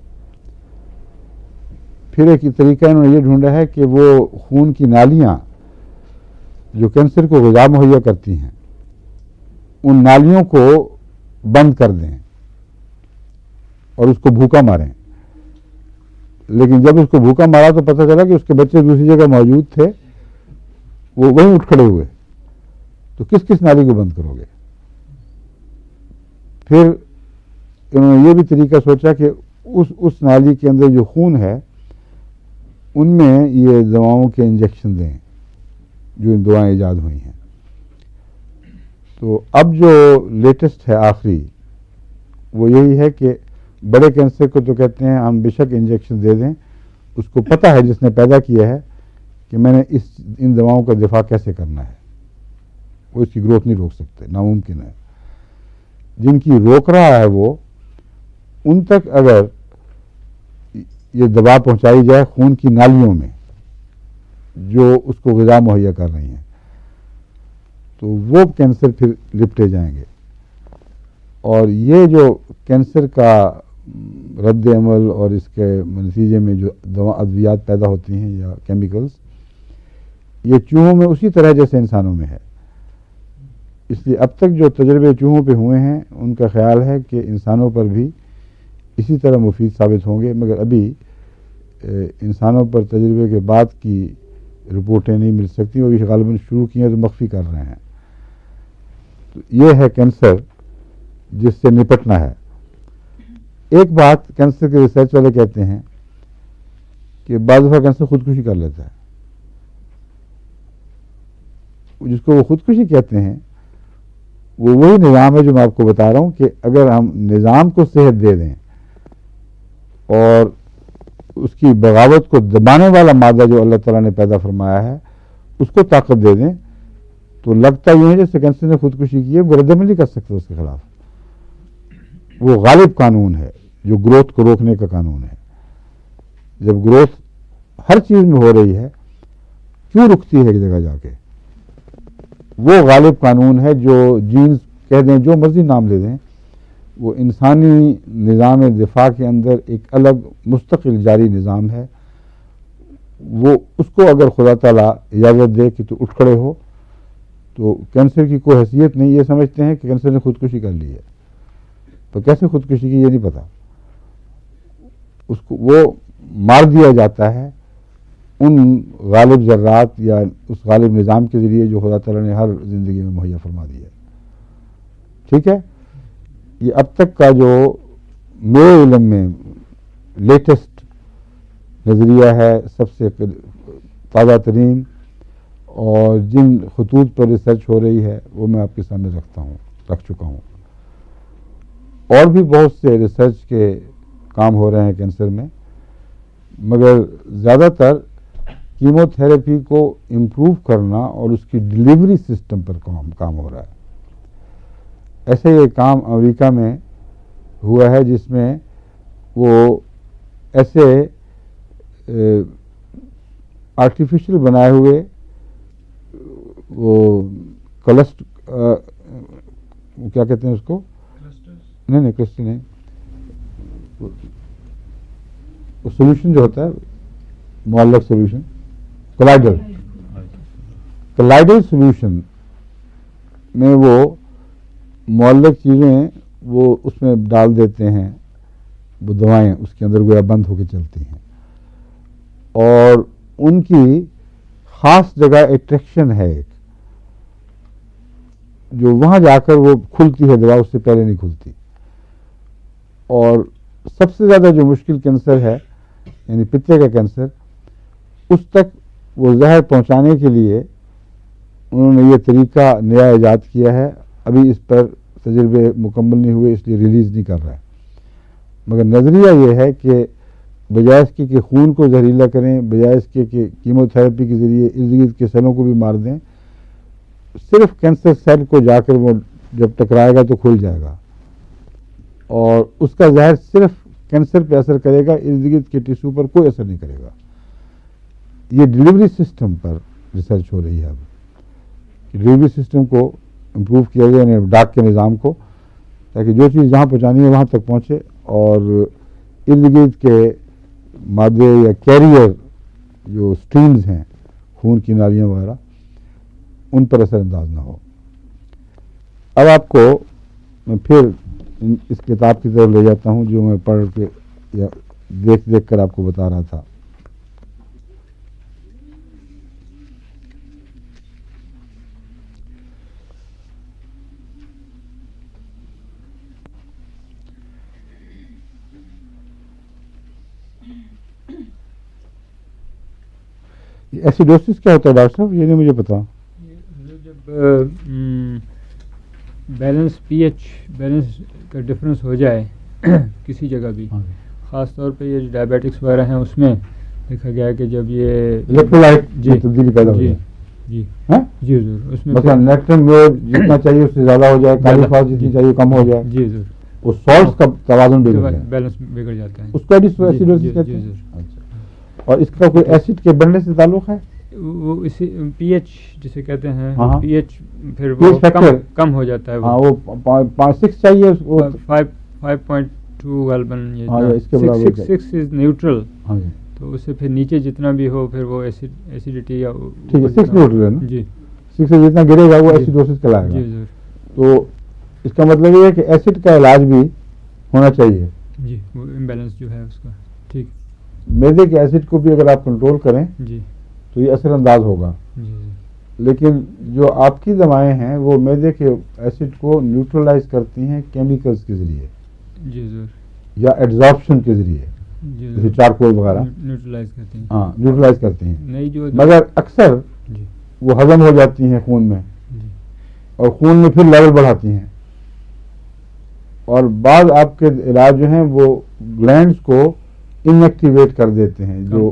پھر ایک طریقہ انہوں نے یہ ڈھونڈا ہے کہ وہ خون کی نالیاں جو کینسر کو غذا مہیا کرتی ہیں, ان نالیوں کو بند کر دیں اور اس کو بھوکا ماریں. لیکن جب اس کو بھوکا مارا تو پتہ چلا کہ اس کے بچے دوسری جگہ موجود تھے, وہ وہیں اٹھ کھڑے ہوئے, تو کس نالی کو بند کرو گے؟ پھر انہوں نے یہ بھی طریقہ سوچا کہ اس نالی کے اندر جو خون ہے ان میں یہ دواؤں کے انجیکشن دیں جو دعائیں ایجاد ہوئی ہیں. تو اب جو لیٹسٹ ہے آخری وہ یہی ہے کہ بڑے کینسر کو تو کہتے ہیں ہم بے شک انجیکشن دے دیں, اس کو پتہ ہے جس نے پیدا کیا ہے کہ میں نے ان دواؤں کا دفاع کیسے کرنا ہے, وہ اس کی گروتھ نہیں روک سکتے, ناممکن ہے. جن کی روک رہا ہے وہ ان تک اگر یہ دوا پہنچائی جائے خون کی نالیوں میں جو اس کو غذا مہیا کر رہی ہیں, تو وہ کینسر پھر لپٹے جائیں گے. اور یہ جو کینسر کا رد عمل اور اس کے نتیجے میں جو ادویات پیدا ہوتی ہیں یا کیمیکلز, یہ چوہوں میں اسی طرح جیسے انسانوں میں ہے. اس لیے اب تک جو تجربے چوہوں پہ ہوئے ہیں ان کا خیال ہے کہ انسانوں پر بھی اسی طرح مفید ثابت ہوں گے, مگر ابھی انسانوں پر تجربے کے بعد کی رپورٹیں نہیں مل سکتی, وہ بھی غالباً شروع کی ہیں تو مخفی کر رہے ہیں. تو یہ ہے کینسر جس سے نپٹنا ہے. ایک بات کینسر کے ریسرچ والے کہتے ہیں کہ بعض دفعہ کینسر خودکشی کر لیتا ہے. جس کو وہ خودکشی کہتے ہیں وہ وہی نظام ہے جو میں آپ کو بتا رہا ہوں کہ اگر ہم نظام کو صحت دے دیں اور اس کی بغاوت کو دبانے والا مادہ جو اللہ تعالیٰ نے پیدا فرمایا ہے اس کو طاقت دے دیں, تو لگتا یوں ہے جیسے کینسر نے خودکشی کی ہے, وہ رد عمل نہیں کر سکتے اس کے خلاف. وہ غالب قانون ہے جو گروتھ کو روکنے کا قانون ہے. جب گروتھ ہر چیز میں ہو رہی ہے کیوں رکتی ہے ایک جگہ جا کے؟ وہ غالب قانون ہے جو جینز کہہ دیں, جو مرضی نام دے دیں, وہ انسانی نظام دفاع کے اندر ایک الگ مستقل جاری نظام ہے. وہ اس کو اگر خدا تعالیٰ اجازت دے کہ تو اٹھ کھڑے ہو تو کینسر کی کوئی حیثیت نہیں. یہ سمجھتے ہیں کہ کینسر نے خودکشی کر لی ہے. تو کیسے خودکشی کی یہ نہیں پتا. اس کو وہ مار دیا جاتا ہے ان غالب ذرات یا اس غالب نظام کے ذریعے جو خدا تعالیٰ نے ہر زندگی میں مہیا فرما دیا ہے. ٹھیک ہے. یہ اب تک کا جو میرے علم میں لیٹسٹ نظریہ ہے, سب سے تازہ ترین, اور جن خطوط پر ریسرچ ہو رہی ہے وہ میں آپ کے سامنے رکھ چکا ہوں. اور بھی بہت سے ریسرچ کے کام ہو رہے ہیں کینسر میں, مگر زیادہ تر کیمو تھراپی کو امپروو کرنا اور اس کی ڈلیوری سسٹم پر کام ہو رہا ہے. ایسے یہ کام امریکہ میں ہوا ہے جس میں وہ ایسے آرٹیفیشل بنائے ہوئے وہ کیا کہتے ہیں اس کو, نہیں کرسٹل نہیں, سولوشن جو ہوتا ہے معلق سولوشن, کلائڈل سولوشن میں وہ معلق چیزیں وہ اس میں ڈال دیتے ہیں, وہ دوائیں اس کے اندر گویا بند ہو کے چلتی ہیں, اور ان کی خاص جگہ اٹریکشن ہے ایک, جو وہاں جا کر وہ کھلتی ہے دوا, اس سے پہلے نہیں کھلتی. اور سب سے زیادہ جو مشکل کینسر ہے یعنی پتے کا کینسر, اس تک وہ زہر پہنچانے کے لیے انہوں نے یہ طریقہ نیا ایجاد کیا ہے. ابھی اس پر تجربے مکمل نہیں ہوئے اس لیے ریلیز نہیں کر رہا ہے, مگر نظریہ یہ ہے کہ بجائے اس کے کہ خون کو زہریلا کریں, بجائے اس کے کہ کیمو تھراپی کے ذریعے ارد گرد کے سیلوں کو بھی مار دیں, صرف کینسر سیل کو جا کر وہ جب ٹکرائے گا تو کھل جائے گا, اور اس کا زہر صرف کینسر پہ اثر کرے گا, ارد گرد کے ٹیشو پر کوئی اثر نہیں کرے گا. یہ ڈلیوری سسٹم پر ریسرچ ہو رہی ہے اب, ڈلیوری سسٹم کو امپروو کیا گیا, یعنی ڈاک کے نظام کو, تاکہ جو چیز جہاں پہنچانی ہے وہاں تک پہنچے, اور ارد گرد کے مادے یا کیریئر جو سٹریمز ہیں خون کی نالیاں وغیرہ, ان پر اثر انداز نہ ہو. اب آپ کو میں پھر اس کتاب کی طرف لے جاتا ہوں جو میں پڑھ کے یا دیکھ کر آپ کو بتا رہا تھا. ایسیڈوسس کیا ہوتا ہے ڈاکٹر صاحب, یہ نہیں مجھے پتا. جب بیلنس پی ایچ بیلنس کا ڈفرینس ہو جائے کسی جگہ بھی, خاص طور پہ یہ ڈائبیٹکس وغیرہ ہیں اس میں دیکھا گیا کہ جب یہ الیکٹرولائٹ تبدیلی پیدا ہو جائے, جی ضرور, اس میں مثلا نیٹرم جتنا چاہیے اس سے زیادہ ہو جائے, کالی فاس جتنی چاہیے کم ہو جائے, جی ضرور, وہ سالٹس کا توازن بیلنس بگڑ جاتا ہے, اس کو ایسیڈوسس کہتے ہیں. اور اس کا کوئی ایسڈ کے بڑھنے سے تعلق ہے, وہ اسی پی ایچ جسے کہتے ہیں, پی ایچ پھر وہ کم ہو جاتا ہے, وہ 6 چاہیے, 5.2 غالباً, اس کے برابر 6 از نیوٹرل, تو اس سے پھر نیچے جتنا بھی ہو پھر وہ ایسیڈیٹی یا ٹھیک ہے 6 نیوٹرل ہے نا, جی 6 سے جتنا گرے گا وہ ایسیڈوسس کہلائے گا. جی ضرور. تو اس کا مطلب یہ ہے کہ ایسڈ کا علاج بھی ہونا چاہیے. جی وہ امبیلنس جو ہے اس کا, ٹھیک. میدے کے ایسڈ کو بھی اگر آپ کنٹرول کریں جی تو یہ اثر انداز ہوگا. جی. لیکن جو آپ کی دوائیں ہیں وہ میدے کے ایسڈ کو نیوٹرلائز کرتی ہیں کیمیکلز کے ذریعے, جی ضرور, یا ایڈزارپشن کے ذریعے, جیسے چارکول وغیرہ نیوٹرلائز کرتی ہیں. ہاں نیوٹرلائز کرتی ہیں, نہیں جو مگر اکثر جی وہ ہضم ہو جاتی ہیں خون میں, جی اور خون میں پھر لیول بڑھاتی ہیں, اور بعض آپ کے علاج جو ہیں وہ گلینڈز کو انیکٹیویٹ کر دیتے ہیں, جو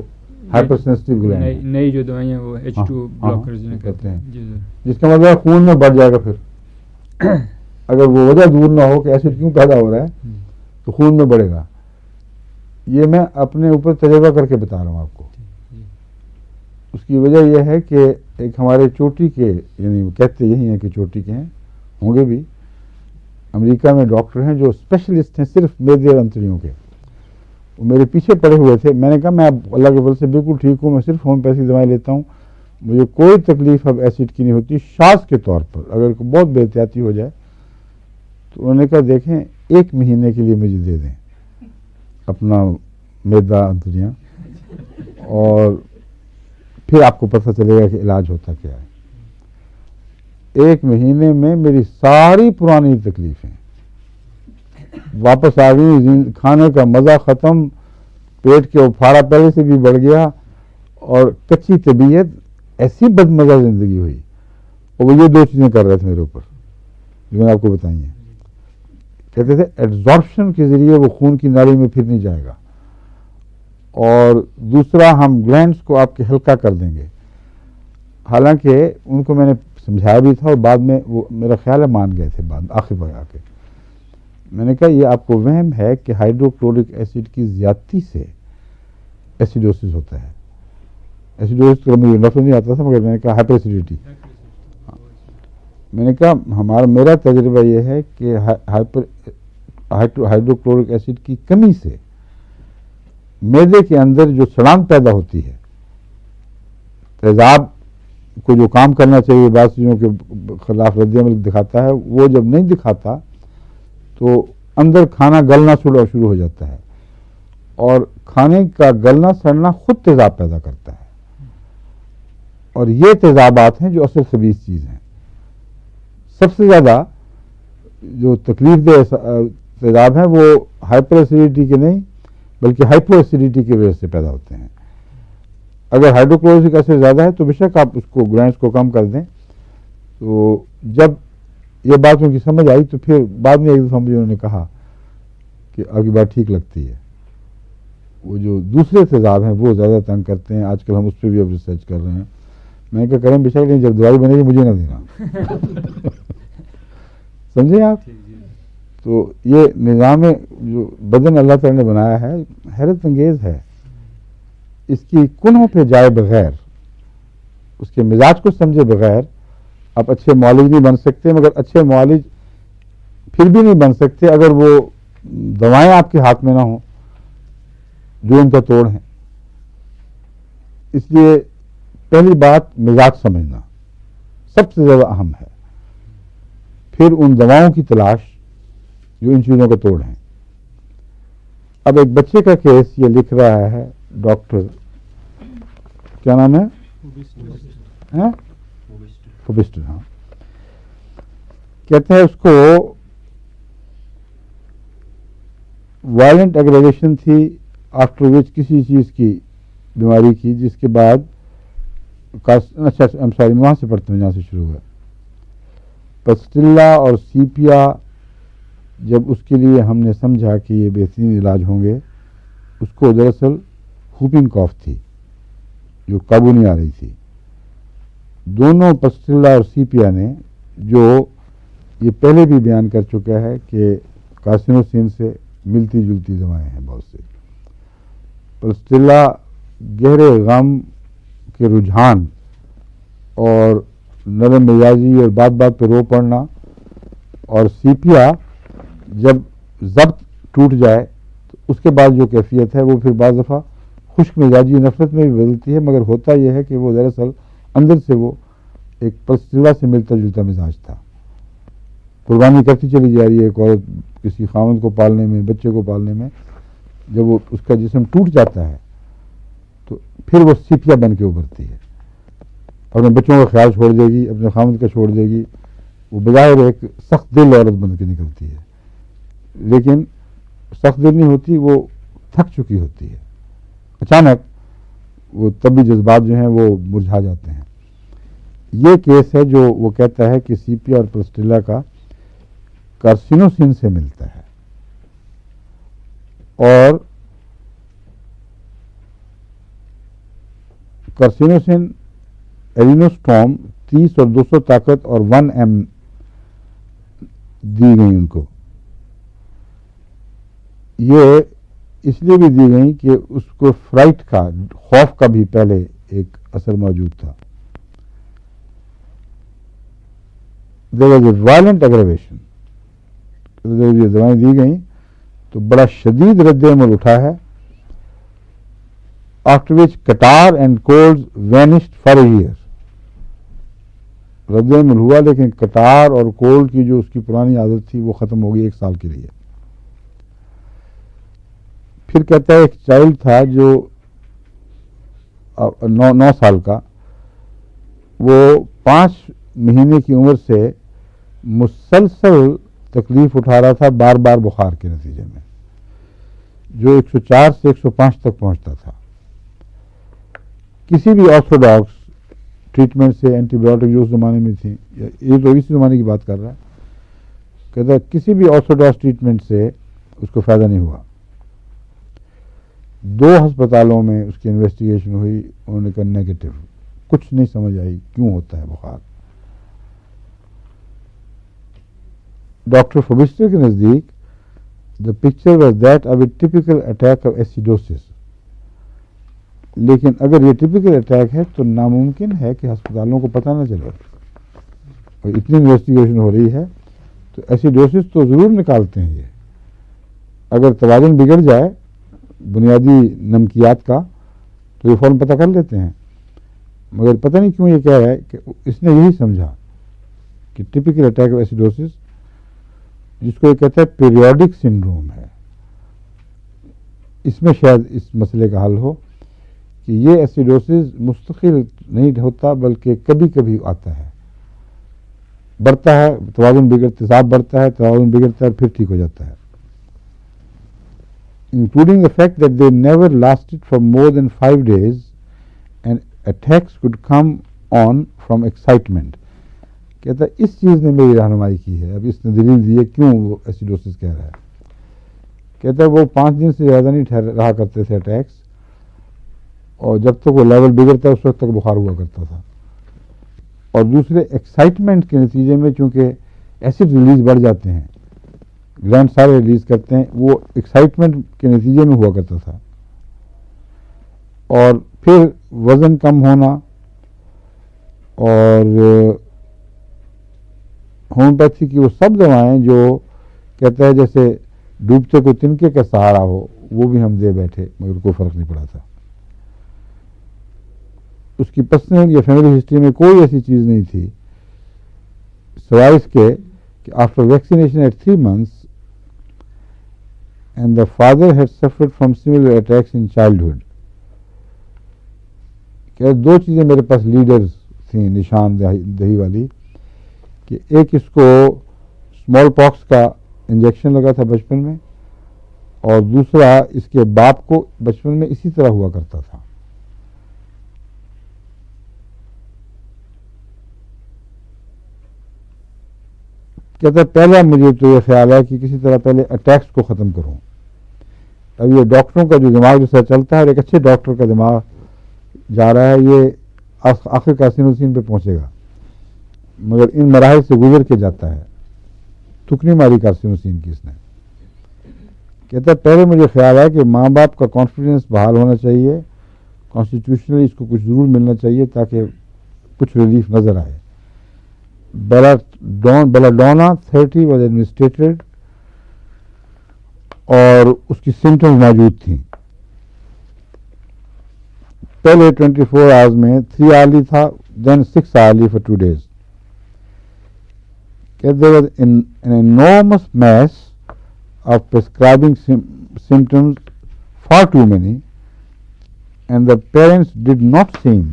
ہائپر سینسٹیو گلینڈ, نئی جو دوائیاں وہ H2 بلاکرز کہتے ہیں, جی سر, جس کا مطلب خون میں بڑھ جائے گا. پھر اگر وہ وجہ دور نہ ہو کہ ایسڈ کیوں پیدا ہو رہا ہے تو خون میں بڑھے گا. یہ میں اپنے اوپر تجربہ کر کے بتا رہا ہوں آپ کو. اس کی وجہ یہ ہے کہ ایک ہمارے چوٹی کے, یعنی وہ کہتے یہی ہیں کہ چوٹی کے ہیں, ہوں گے بھی, امریکہ میں ڈاکٹر ہیں جو اسپیشلسٹ ہیں صرف میدے اور انتڑیوں کے. وہ میرے پیچھے پڑے ہوئے تھے. میں نے کہا میں اب اللہ کے فضل سے بالکل ٹھیک ہوں, میں صرف ہومیوپیتھی دوائیں لیتا ہوں, مجھے کوئی تکلیف اب ایسڈ کی نہیں ہوتی. شاذ کے طور پر اگر بہت بے احتیاطی ہو جائے تو انہوں نے کہا دیکھیں 1 مہینے کے لیے مجھے دے دیں اپنا میدا دنیا, اور پھر آپ کو پتہ چلے گا کہ علاج ہوتا کیا ہے. 1 مہینے میں میری ساری پرانی تکلیفیں واپس آ گئی, کھانے کا مزہ ختم, پیٹ کے پھاڑا پہلے سے بھی بڑھ گیا, اور کچی طبیعت, ایسی بد مزہ زندگی ہوئی. اور وہ یہ 2 چیزیں کر رہے تھے میرے اوپر جو میں نے آپ کو بتائی ہیں. کہتے تھے ایڈزارپشن کے ذریعے وہ خون کی نالی میں پھر نہیں جائے گا, اور دوسرا ہم گلینڈز کو آپ کے ہلکا کر دیں گے. حالانکہ ان کو میں نے سمجھایا بھی تھا, اور بعد میں وہ میرا خیال ہے مان گئے تھے بعد آخر پر آ کے. میں نے کہا یہ آپ کو وہم ہے کہ ہائیڈروکلورک ایسڈ کی زیادتی سے ایسیڈوسس ہوتا ہے. ایسیڈوسس کا مجھے لفظ نہیں آتا تھا, مگر میں نے کہا ہائپر ایسیڈیٹی. میں نے کہا میرا تجربہ یہ ہے کہ ہائیڈروکلورک ایسڈ کی کمی سے معدے کے اندر جو سڑان پیدا ہوتی ہے, تیزاب کو جو کام کرنا چاہیے بعض چیزوں کے خلاف رد عمل دکھاتا ہے, وہ جب نہیں دکھاتا تو اندر کھانا گلنا شروع ہو جاتا ہے, اور کھانے کا گلنا سڑنا خود تیزاب پیدا کرتا ہے. اور یہ تیزابات ہیں جو اصل خبیث چیز ہیں. سب سے زیادہ جو تکلیف دہ تیزاب ہیں وہ ہائپر ایسیڈیٹی کے نہیں بلکہ ہائپو ایسیڈیٹی کی وجہ سے پیدا ہوتے ہیں. اگر ہائیڈروکلورک ایسڈ زیادہ ہے تو بے شک آپ اس کو گلینڈز کو کم کر دیں. تو جب یہ بات ان کی سمجھ آئی تو پھر بعد میں ایک دفعہ مجھے انہوں نے کہا کہ آپ کی بات ٹھیک لگتی ہے, وہ جو دوسرے تیزاب ہیں وہ زیادہ تنگ کرتے ہیں, آج کل ہم اس پہ بھی اب ریسرچ کر رہے ہیں. میں نے کہا کریں بے شک, جب دوائی بنے گی مجھے نہ دینا. سمجھیں آپ. تو یہ نظام جو بدن اللہ تعالی نے بنایا ہے حیرت انگیز ہے. اس کی کنہوں پہ جائے بغیر, اس کے مزاج کو سمجھے بغیر آپ اچھے معالج نہیں بن سکتے. مگر اچھے معالج پھر بھی نہیں بن سکتے اگر وہ دوائیں آپ کے ہاتھ میں نہ ہوں جو ان کا توڑ ہیں. اس لیے پہلی بات مزاج سمجھنا سب سے زیادہ اہم ہے, پھر ان دواؤں کی تلاش جو ان چیزوں کا توڑ ہیں. اب ایک بچے کا کیس یہ لکھ رہا ہے ڈاکٹر, کیا نام ہے, فوبسٹر. ہاں, کہتے ہیں اس کو وائلنٹ ایگریویشن تھی آفٹر وچ کسی چیز کی بیماری کی, جس کے بعد اچھا وہاں سے پڑھتے ہیں جہاں سے شروع ہوا. پسٹیلا اور سیپیا جب اس کے لیے ہم نے سمجھا کہ یہ بہترین علاج ہوں گے, اس کو دراصل ہوپنگ کاف تھی جو قابو نہیں آ رہی تھی. دونوں پسٹیلا اور سیپیا نے, جو یہ پہلے بھی بیان کر چکا ہے کہ کارسینوسین سے ملتی جلتی دوائیں ہیں بہت سے. پسٹیلا گہرے غم کے رجحان اور نرم مزاجی اور بات بات پہ رو پڑنا, اور سیپیا جب ضبط ٹوٹ جائے تو اس کے بعد جو کیفیت ہے وہ پھر بعض دفعہ خشک مزاجی نفرت میں بھی بدلتی ہے. مگر ہوتا یہ ہے کہ وہ دراصل اندر سے وہ ایک پسٹیلا سے ملتا جلتا مزاج تھا. قربانی کرتی چلی جا رہی ہے ایک عورت کسی خاوند کو پالنے میں, بچے کو پالنے میں. جب وہ اس کا جسم ٹوٹ جاتا ہے تو پھر وہ سیپیا بن کے ابھرتی ہے, اپنے بچوں کا خیال چھوڑ دے گی, اپنے خاوند کا چھوڑ دے گی. وہ بظاہر ایک سخت دل عورت بن کے نکلتی ہے, لیکن سخت دل نہیں ہوتی, وہ تھک چکی ہوتی ہے. اچانک وہ طبی جذبات جو ہیں وہ مرجھا جاتے ہیں. یہ کیس ہے جو وہ کہتا ہے کہ سیپیا اور پسٹیلا کا کارسینوسین سے ملتا ہے, اور کارسینوسین ایرینوسٹوم 30 اور 200 طاقت اور 1 m دی گئی ان کو. یہ اس لیے بھی دی گئی کہ اس کو فرائٹ کا, خوف کا بھی پہلے ایک اثر موجود تھا. There was a violent aggravation. جب یہ دوائیں دی گئیں تو بڑا شدید رد عمل اٹھا ہے, after which catarrh and colds vanished for a year. رد عمل ہوا لیکن کٹار اور کولڈ کی جو اس کی پرانی عادت تھی وہ ختم ہو گئی 1 سال کے لیے. پھر کہتا ہے ایک چائلڈ تھا جو 9 سال کا, وہ 5 مہینے کی عمر سے مسلسل تکلیف اٹھا رہا تھا بار بار بخار کے نتیجے میں, جو 104 سے 105 تک پہنچتا تھا. کسی بھی آرتھوڈاکس ٹریٹمنٹ سے, اینٹی بایوٹک جو اس زمانے میں تھی, یہ تو اسی زمانے کی بات کر رہا ہے, کہتا ہے کسی بھی آرتھوڈاکس ٹریٹمنٹ سے اس کو فائدہ نہیں ہوا. 2 ہسپتالوں میں اس کی انویسٹیگیشن ہوئی, انہوں نے کہا نیگیٹو, کچھ نہیں سمجھ آئی کیوں ہوتا ہے بخار. ڈاکٹر فوبسٹر کے نزدیک the picture was that of a typical attack of acidosis. لیکن اگر یہ ٹپیکل اٹیک ہے تو ناممکن ہے کہ ہسپتالوں کو پتہ نہ چلے, اور اتنی انویسٹیگیشن ہو رہی ہے تو ایسیڈوسس تو ضرور نکالتے ہیں. یہ اگر توازن بگڑ جائے بنیادی نمکیات کا تو یہ فوراً پتہ کر لیتے ہیں, مگر پتہ نہیں کیوں یہ کہہ رہا ہے کہ اس نے یہی سمجھا کہ ٹپیکل اٹیک آف ایسیڈوسس, جس کو یہ کہتا ہے پیریوڈک سنڈروم ہے, اس میں شاید اس مسئلے کا حل ہو کہ یہ ایسیڈوسس مستقل نہیں ہوتا بلکہ کبھی کبھی آتا ہے, بڑھتا ہے, توازن تیزاب بڑھتا ہے, توازن بگڑتا ہے, پھر ٹھیک ہو جاتا ہے. Including the fact that they never lasted for more than 5 days and attacks could come on from excitement. کہتا ہے اس چیز نے میری رہنمائی کی ہے, اب اس نے دلیل دی ہے کیوں وہ ایسیڈوسس کہہ رہا ہے. کہتا ہے وہ 5 دن سے زیادہ نہیں رہا کرتے تھے اٹیکس, اور جب تک وہ لیول بگڑتا ہے اس وقت تک بخار ہوا کرتا تھا. اور دوسرے ایکسائٹمنٹ کے نتیجے میں چونکہ ایسڈ ریلیز بڑھ جاتے ہیں, گلینڈ سارے ریلیز کرتے ہیں, وہ ایکسائٹمنٹ کے نتیجے میں ہوا کرتا تھا. اور پھر وزن کم ہونا, اور ہومیوپیتھی کی وہ سب دوائیں جو کہتا ہے جیسے ڈوبتے کو تنکے کا سہارا ہو, وہ بھی ہم دے بیٹھے مگر کوئی فرق نہیں پڑا تھا. اس کی پرسنل یا فیملی ہسٹری میں کوئی ایسی چیز نہیں تھی سوائے اس کے کہ after vaccination at 3 months and the father had suffered from similar attacks in childhood. کہ 2 چیزیں میرے پاس لیڈرز تھیں نشان دہی والی, کہ ایک اس کو اسمال پاکس کا انجیکشن لگا تھا بچپن میں, اور دوسرا اس کے باپ کو بچپن میں اسی طرح ہوا کرتا تھا. کہتا ہے پہلا مجھے تو یہ خیال ہے کہ کسی طرح پہلے اٹیکس کو ختم کروں. اب یہ ڈاکٹروں کا جو دماغ جیسا چلتا ہے, اور ایک اچھے ڈاکٹر کا دماغ جا رہا ہے, یہ آخر کارسینوسین پہ پہنچے گا, مگر ان مراحل سے گزر کے جاتا ہے. تھکنی ماری کارسینوسین کی اس نے. کہتا ہے پہلے مجھے خیال ہے کہ ماں باپ کا کانفیڈنس بحال ہونا چاہیے, کانسٹیٹیوشنلی اس کو کچھ ضرور ملنا چاہیے تاکہ کچھ ریلیف نظر آئے. بیلاڈونا 30 واز ایڈمنسٹریٹڈ, اور اس کی سمٹمز موجود تھیں. پہلے 24 hours میں 3 hourly تھا, then 6 hourly for 2 days. There was an enormous mass of prescribing symptoms, far too many, and the parents did not seem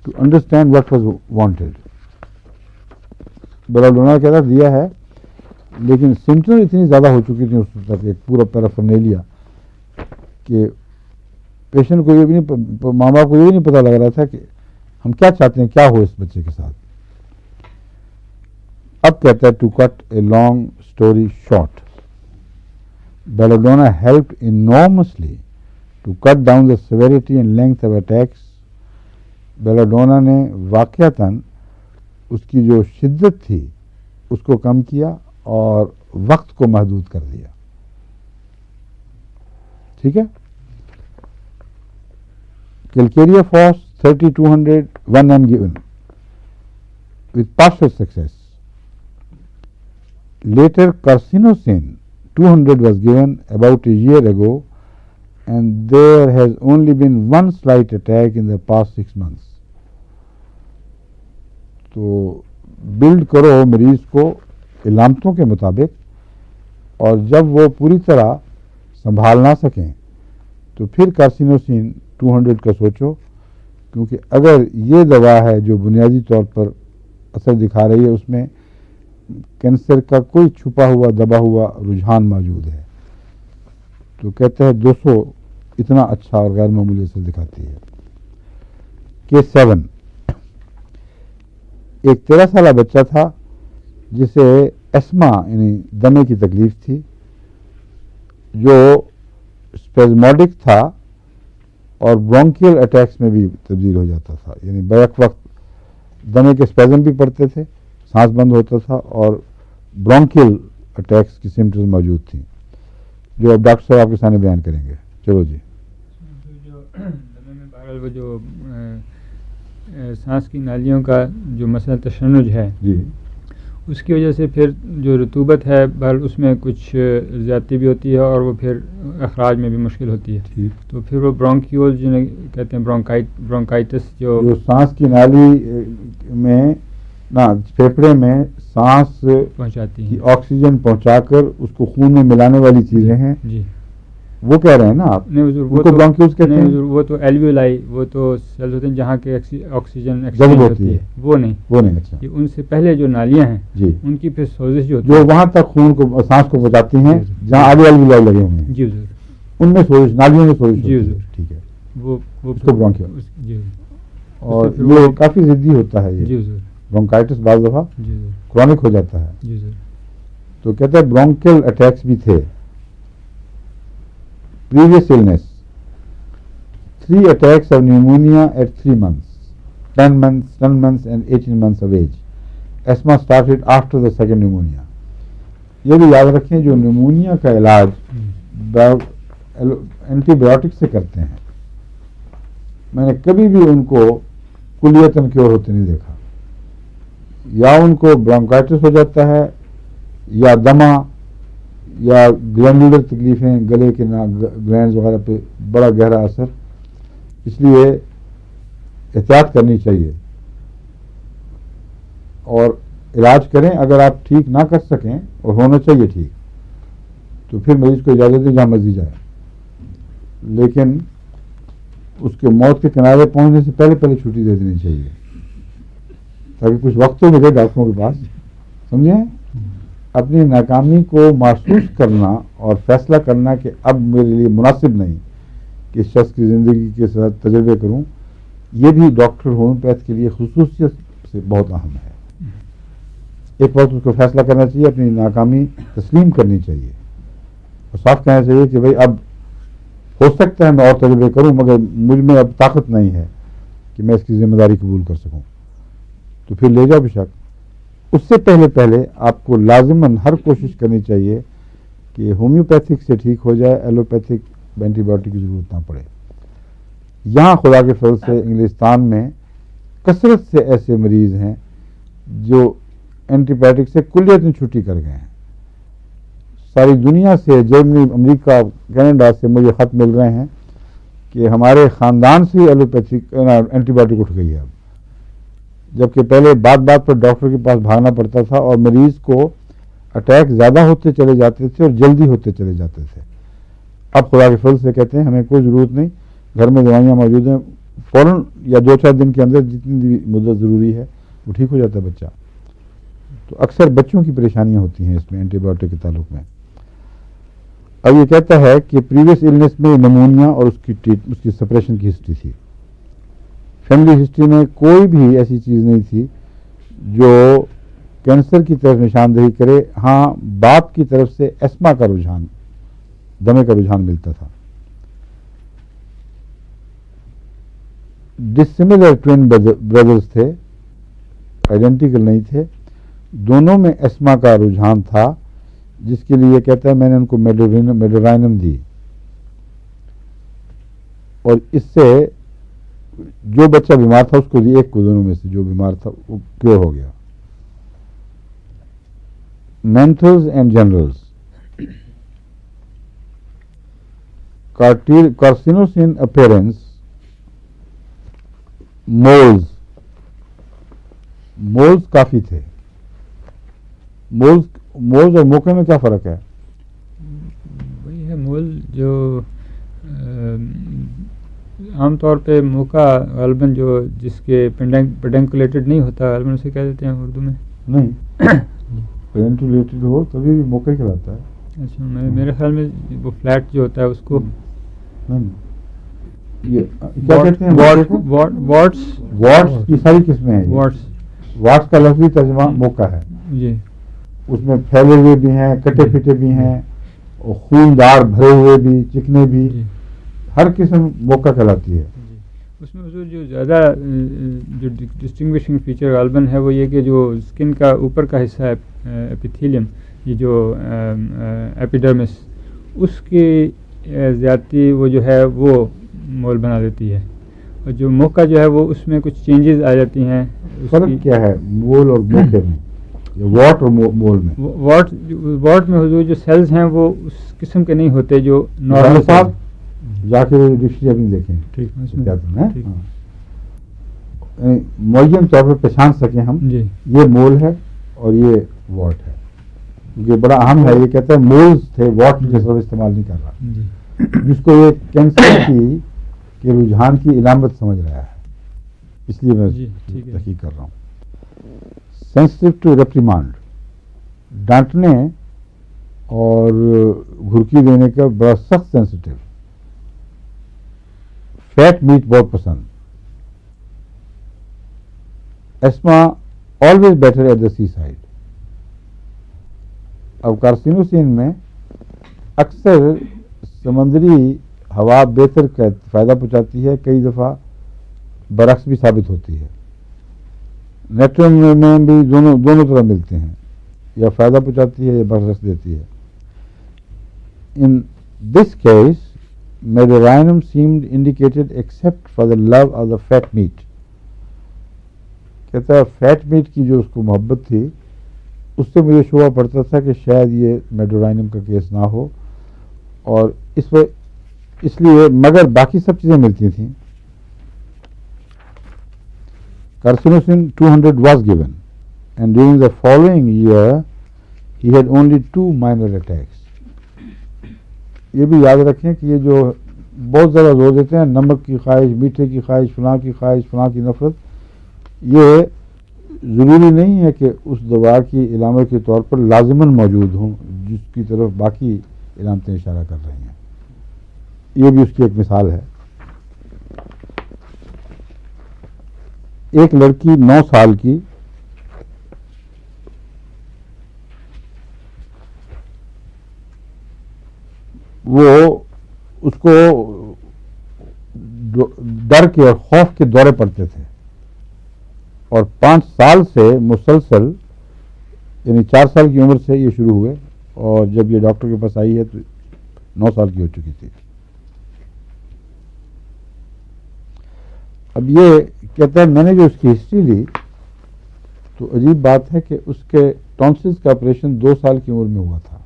to understand what was wanted. بیلاڈونا کہتا دیا ہے لیکن سمٹمز اتنی زیادہ ہو چکی تھیں اس تک, ایک پورا پیرافرنیلیا, کہ پیشنٹ کو یہ بھی نہیں, ماں باپ کو یہ بھی نہیں پتہ لگ رہا تھا کہ ہم کیا چاہتے ہیں, کیا ہو اس بچے کے ساتھ. اب کہتا ہے to cut a long story short, belladonna helped enormously to cut down the severity and length of attacks. Belladonna نے واقعتاً اس کی جو شدت تھی اس کو کم کیا اور وقت کو محدود کر دیا. ٹھیک ہے. کیلکیریا فاس 3200 1 m given with partial success. Later carcinosine 200 was given about a year ago and there has only been one slight attack in the past 6 months. تو بلڈ کرو مریض کو علامتوں کے مطابق، اور جب وہ پوری طرح سنبھال نہ سکیں تو پھر کارسینوسین 200 کا سوچو، کیونکہ اگر یہ دوا ہے جو بنیادی طور پر اثر دکھا رہی ہے، اس میں کینسر کا کوئی چھپا ہوا دبا ہوا رجحان موجود ہے، تو کہتے ہیں 200 اتنا اچھا اور غیر معمولی اثر دکھاتی ہے۔ کیس 7، ایک 13 سالہ بچہ تھا جسے ایسما یعنی دمے کی تکلیف تھی، جو اسپیزموڈک تھا اور برونکیل اٹیکس میں بھی تبدیل ہو جاتا تھا، یعنی بیک وقت دمے کے اسپیزم بھی پڑتے تھے، سانس بند ہوتا تھا، اور برونکیل اٹیکس کی سمٹمز موجود تھیں، جو اب ڈاکٹر صاحب آپ کے سامنے بیان کریں گے۔ چلو جی۔ جو دمے میں بہرحال وہ جو سانس کی نالیوں کا جو مسئلہ تشنج ہے، جی، اس کی وجہ سے پھر جو رطوبت ہے بہرحال اس میں کچھ زیادتی بھی ہوتی ہے، اور وہ پھر اخراج میں بھی مشکل ہوتی ہے، ٹھیک، تو پھر وہ برونکیول جنہیں کہتے ہیں برونکائٹس جو سانس کی نالی میں نہ پھیپھڑے میں سانس پہنچاتی کی ہیں۔ آکسیجن پہنچا کر اس کو خون میں ملانے والی چیزیں ہیں، جی، وہ کہہ رہے ہیں نا آپ؟ نہیں حضور، وہ تو برونکیولز کہتے نہیں ہیں، حضور، وہ تو ایلویولائی، وہ تو سیلز ہوتے ہیں جہاں کے آکسیجن جذب ایکسچینج ہوتی ہوتی ہے، ہے، وہ نہیں، وہ نہیں، اچھا یہ ان سے پہلے جو نالیاں ہیں جی، ان کی پھر سوزش جو ہوتی جو ہے۔ وہاں تک خون کو سانس کو پہنچاتی ہیں جی، جہاں آگے والی لائن لگے ہوئے ہیں، جی حضور، ان میں سوزش، نالیوں میں سوزش جی ہوتی ہے، حضور، ٹھیک ہے، وہ اس کو برونکیول، جی حضور، اور پھر یہ کافی ضدی ہوتا ہے، جی یہ حضور، برونکائٹس بعض دفعہ جی حضور، کرونک ہو جاتا ہے، جی حضور، تو کہتے ہیں برونکیل اٹیکس بھی تھے۔ Previous illness 3 attacks of pneumonia at 3 months, 10 months, 10 months and 18 months of age. Asthma started after the second pneumonia. یہ بھی یاد رکھیں جو نیمونیا کا علاج اینٹی بایوٹک سے کرتے ہیں، میں نے کبھی بھی ان کو کلیتاً کیور ہوتے نہیں دیکھا، یا ان کو برونکائٹس ہو جاتا ہے، یا دمہ، یا گلینڈولر تکلیفیں، گلے کے گلینڈز وغیرہ پہ بڑا گہرا اثر، اس لیے احتیاط کرنی چاہیے اور علاج کریں۔ اگر آپ ٹھیک نہ کر سکیں اور ہونا چاہیے ٹھیک، تو پھر مریض کو اجازت دیں جہاں مرضی جائے، لیکن اس کے موت کے کنارے پہنچنے سے پہلے چھٹی دے دینی چاہیے، تاکہ کچھ وقت تو ملے ڈاکٹروں کے پاس، سمجھیں؟ اپنی ناکامی کو محسوس کرنا اور فیصلہ کرنا کہ اب میرے لیے مناسب نہیں کہ اس شخص کی زندگی کے ساتھ تجربے کروں، یہ بھی ڈاکٹر ہومیوپیتھ کے لیے خصوصیت سے بہت اہم ہے۔ ایک وقت اس کو فیصلہ کرنا چاہیے، اپنی ناکامی تسلیم کرنی چاہیے اور صاف کہنا چاہیے کہ بھائی اب ہو سکتا ہے میں اور تجربے کروں، مگر مجھ میں اب طاقت نہیں ہے کہ میں اس کی ذمہ داری قبول کر سکوں، تو پھر لے جاؤ بے شک۔ اس سے پہلے آپ کو لازماً ہر کوشش کرنی چاہیے کہ ہومیوپیتھک سے ٹھیک ہو جائے، ایلوپیتھک اینٹی بایوٹک کی ضرورت نہ پڑے۔ یہاں خدا کے فضل سے انگلستان میں کثرت سے ایسے مریض ہیں جو اینٹی بایوٹک سے کلیتاً چھٹی کر گئے ہیں۔ ساری دنیا سے، جرمنی، امریکہ، کینیڈا سے مجھے خط مل رہے ہیں کہ ہمارے خاندان سے ایلوپیتھک اینٹی بایوٹک اٹھ گئی ہے اب، جبکہ پہلے بات پر ڈاکٹر کے پاس بھاگنا پڑتا تھا اور مریض کو اٹیک زیادہ ہوتے چلے جاتے تھے اور جلدی ہوتے چلے جاتے تھے۔ اب خدا کے فضل سے کہتے ہیں ہمیں کوئی ضرورت نہیں، گھر میں دوائیاں موجود ہیں، فوراً یا 2-4 دن کے اندر جتنی بھی مدت ضروری ہے وہ ٹھیک ہو جاتا ہے بچہ۔ تو اکثر بچوں کی پریشانیاں ہوتی ہیں اس میں اینٹی بایوٹک کے تعلق میں۔ اب یہ کہتا ہے کہ پریویس illness میں نمونیا اور اس کی سپریشن کی ہسٹری تھی، فیملی ہسٹری میں کوئی بھی ایسی چیز نہیں تھی جو کینسر کی طرف نشاندہی کرے۔ ہاں، باپ کی طرف سے ایسما کا رجحان، دمے کا رجحان ملتا تھا۔ ڈسملر ٹوین بردرز تھے، آئیڈینٹیکل نہیں تھے، دونوں میں ایسما کا رجحان تھا، جس کے لیے کہتا ہے میں نے ان کو میڈورائنم دی، اور اس سے جو بچہ بیمار تھا اس کو دی، ایک کو دونوں میں سے جو بیمار تھا وہ کیور ہو گیا۔ Mentals and generals, carcinosin appearance, moles کافی تھے. moles اور موقع میں کیا فرق ہے؟ وہی ہے مول جو عام طور پہ موقع غالباً جو جس کے پیڈنکولیٹڈ نہیں ہوتا غالباً اسے کہہ دیتے ہیں اردو میں. نہیں پیڈنکولیٹڈ ہو تبھی بھی موقع کہلاتا ہے. اچھا میرے خیال میں وہ فلیٹ جو ہوتا ہے اس کو کیا کہتے ہیں؟ واٹس کی ساری قسمیں ہیں. واٹس کا لفظی ترجمہ موقع ہے جی. اس میں پھیلے ہوئے بھی ہیں, کٹے پھٹے بھی ہیں, اور خوندار بھرے ہوئے بھی, چکنے بھی, ہر قسم موقع کہلاتی ہے. اس میں حضور جو زیادہ جو ڈسٹنگوشنگ فیچر غالباً ہے وہ یہ کہ جو اسکن کا اوپر کا حصہ ہے ایپیتھیلیم, یہ جو ایپیڈرمس, اس کی زیادتی وہ جو ہے وہ مول بنا دیتی ہے, اور جو موقع جو ہے وہ اس میں کچھ چینجز آ جاتی ہیں. فرق کیا ہے مول اور موقع میں, واٹ اور مول میں؟ واٹ میں حضور جو سیلز ہیں وہ اس قسم کے نہیں ہوتے جو نارمل صاحب جا کے ڈکشنری اپنی دیکھیں. ٹھیک معین طور پر پہچان سکیں ہم جی یہ مول ہے اور یہ واٹ ہے, یہ بڑا اہم ہے. یہ کہتا ہے مولز تھے, واٹ جس وقت استعمال نہیں کر رہا, جس کو یہ کینسر کے رجحان کی علامت سمجھ رہا ہے, اس لیے میں تحقیق کر رہا ہوں. سینسٹیو ٹو ریپریمانڈ, ڈانٹنے اور گھرکی دینے کا بڑا سخت سینسٹیو. فیٹ میٹ بہت پسند. Asthma always better at the sea side. اب کارسینوسین میں اکثر سمندری ہوا بہتر فائدہ پہنچاتی ہے, کئی دفعہ برعکس بھی ثابت ہوتی ہے. نیٹرن میں بھی دونوں طرح ملتے ہیں, یا فائدہ پہنچاتی ہے یا برعکس دیتی ہے. In this case medorrhinum seemed indicated except for the love of the fat meat. کہتا ہے فیٹ میٹ کی جو اس کو محبت تھی اس سے مجھے شبہ پڑتا تھا کہ شاید یہ میڈورائنم کا کیس نہ ہو, اور اس لیے مگر باقی سب چیزیں ملتی تھیں. Carcinosin 200 was given, and during the following year he had only 2 minor attacks. یہ بھی یاد رکھیں کہ یہ جو بہت زیادہ زور دیتے ہیں نمک کی خواہش, میٹھے کی خواہش, فلاں کی خواہش, فلاں کی نفرت, یہ ضروری نہیں ہے کہ اس دوا کی علامت کے طور پر لازماً موجود ہوں جس کی طرف باقی علامتیں اشارہ کر رہی ہیں. یہ بھی اس کی ایک مثال ہے. ایک لڑکی 9 سال کی وہ اس کو ڈر کے اور خوف کے دورے پڑتے تھے, اور 5 سال سے مسلسل, یعنی 4 سال کی عمر سے یہ شروع ہوئے, اور جب یہ ڈاکٹر کے پاس آئی ہے تو 9 سال کی ہو چکی تھی. اب یہ کہتا ہے میں نے جو اس کی ہسٹری لی تو عجیب بات ہے کہ اس کے ٹونسلز کا آپریشن 2 سال کی عمر میں ہوا تھا,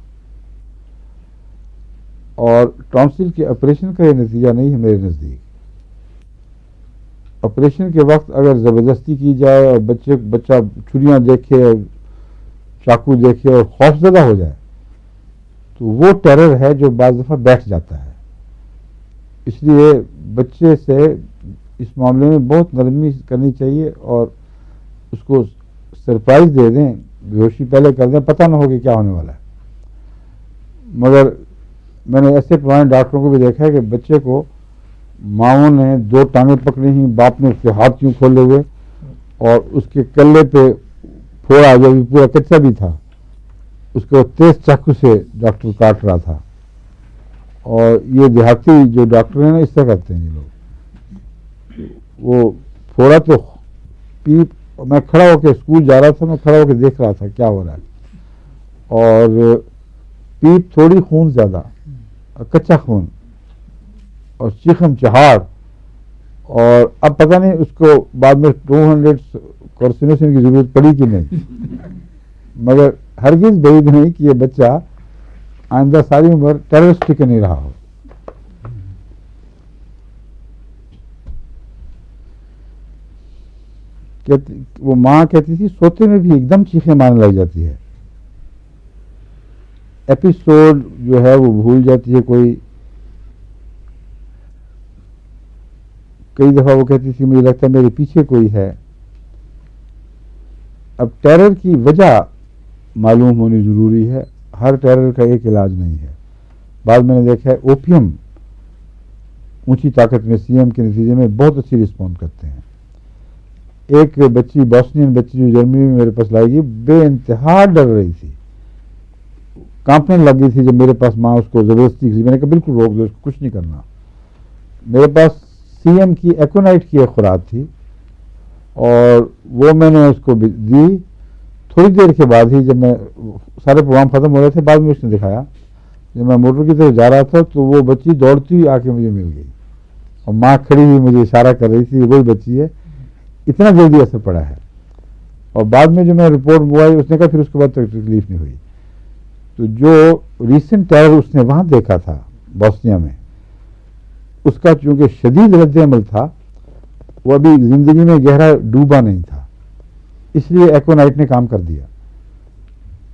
اور ٹونسل کے آپریشن کا یہ نتیجہ نہیں ہے میرے نزدیک. آپریشن کے وقت اگر زبردستی کی جائے اور بچہ چھریاں دیکھے اور چاقو دیکھے اور خوف زدہ ہو جائے تو وہ ٹیرر ہے جو بعض دفعہ بیٹھ جاتا ہے. اس لیے بچے سے اس معاملے میں بہت نرمی کرنی چاہیے, اور اس کو سرپرائز دے دیں, بے ہوشی پہلے کر دیں, پتہ نہ ہو کہ کیا ہونے والا ہے. مگر میں نے ایسے پرانے ڈاکٹروں کو بھی دیکھا ہے کہ بچے کو ماؤں نے 2 ٹانگیں پکڑی ہیں, باپ نے اس کے ہاتھ یوں کھولے ہوئے, اور اس کے کلے پہ پھوڑا جو بھی پورا کچا بھی تھا اس کو تیز چاقو سے ڈاکٹر کاٹ رہا تھا. اور یہ دیہاتی جو ڈاکٹر ہیں نا اس طرح کرتے ہیں یہ لوگ. وہ پھوڑا تو پیپ, میں کھڑا ہو کے اسکول جا رہا تھا, میں کھڑا ہو کے دیکھ رہا تھا کیا ہو رہا ہے, اور پیپ تھوڑی, خون زیادہ, کچا خون, اور چیخم چہاڑ. اور اب پتہ نہیں اس کو بعد میں 200 کارسینوسن کی ضرورت پڑی کہ نہیں, مگر ہرگز بعید نہیں کہ یہ بچہ آئندہ ساری عمر ٹیررسٹ کے نہیں رہا ہو. وہ ماں کہتی تھی سوتے میں بھی ایک دم چیخیں مارنے لگ جاتی ہے، ایپیسوڈ جو ہے وہ بھول جاتی ہے کوئی. کئی دفعہ وہ کہتی تھی مجھے لگتا ہے میرے پیچھے کوئی ہے. اب ٹیرر کی وجہ معلوم ہونی ضروری ہے، ہر ٹیرر کا ایک علاج نہیں ہے. بعد میں نے دیکھا ہے اوپیم اونچی طاقت میں سی ایم کے نتیجے میں بہت اچھی رسپونڈ کرتے ہیں. ایک بچی بوسنین بچی جو جرمنی میں میرے پاس لائی گئی بے انتہا ڈر رہی تھی، کانپنے لگ گئی تھی جب میرے پاس ماں اس کو زبردستی کی. میں نے کہا بالکل روک دو، اس کو کچھ نہیں کرنا. میرے پاس سی ایم کی ایکونائٹ کی ایک خوراک تھی اور وہ میں نے اس کو دی. تھوڑی دیر کے بعد ہی جب میں سارے پروگرام ختم ہو رہے تھے، بعد میں اس نے دکھایا جب میں موٹر کی طرف جا رہا تھا تو وہ بچی دوڑتی ہوئی آ کے مجھے مل گئی اور ماں کھڑی ہوئی مجھے اشارہ کر رہی تھی وہی بچی ہے. اتنا جلدی اثر پڑا ہے. اور بعد میں جو میں رپورٹ منگوائی اس نے کہا پھر اس کے بعد تکلیف نہیں ہوئی. تو جو ریسنٹ ٹیرر اس نے وہاں دیکھا تھا بوسنیا میں، اس کا چونکہ شدید رد عمل تھا، وہ ابھی زندگی میں گہرا ڈوبا نہیں تھا، اس لیے ایکونائٹ نے کام کر دیا.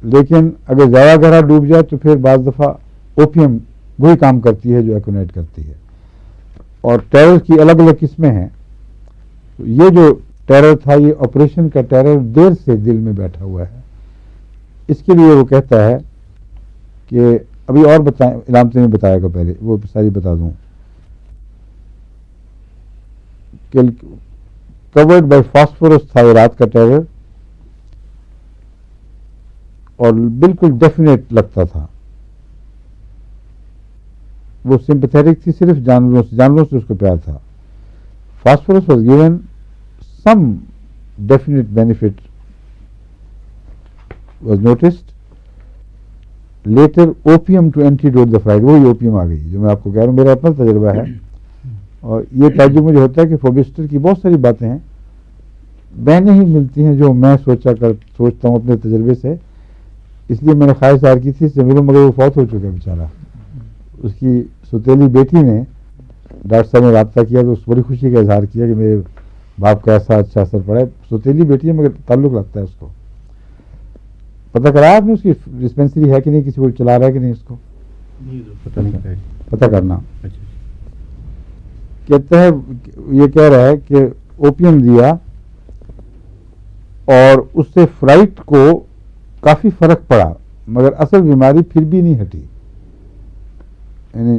لیکن اگر زیادہ گہرا ڈوب جائے تو پھر بعض دفعہ اوپیم وہی کام کرتی ہے جو ایکونائٹ کرتی ہے. اور ٹیرر کی الگ الگ قسمیں ہیں. یہ جو ٹیرر تھا یہ آپریشن کا ٹیرر دیر سے دل میں بیٹھا ہوا ہے. اس کے لیے وہ کہتا ہے کہ ابھی اور بتائیں، علامتیں نہیں بتایا گا پہلے، وہ ساری بتا دوں. کورڈ بائی فاسفورس تھا یہ رات کا ٹیرر اور بالکل ڈیفینیٹ لگتا تھا. وہ سمپیتھیٹک تھی صرف جانوروں سے اس کو پیار تھا. Phosphorus was given some definite benefit was noticed later. Opium to antidote the fright, وہی اوپیم آ گئی جو میں آپ کو کہہ رہا ہوں، میرا اپنا تجربہ ہے. اور یہ تعجب مجھے ہوتا ہے کہ فوبسٹر کی بہت ساری باتیں ہیں میں نہیں ملتی ہیں جو میں سوچتا ہوں اپنے تجربے سے. اس لیے میں نے خواہش ظاہر کی تھی اس سے ملوں، مگر وہ فوت ہو چکا بیچارہ. اس کی سوتیلی بیٹی نے ڈاکٹر صاحب نے رابطہ کیا تو اس بڑی خوشی کا اظہار کیا کہ میرے باپ کا ایسا اچھا اثر پڑا ہے. سوتیلی بیٹی ہے مگر تعلق رکھتا ہے اس کو. پتہ کرا آپ نے اس کی ڈسپینسری ہے کہ نہیں، کسی کو چلا رہا ہے کہ نہیں، اس کو پتہ کرنا. کہتا ہے یہ کہہ رہا ہے کہ اوپیم دیا اور اس سے فرائٹ کو کافی فرق پڑا مگر اصل بیماری پھر بھی نہیں ہٹی. یعنی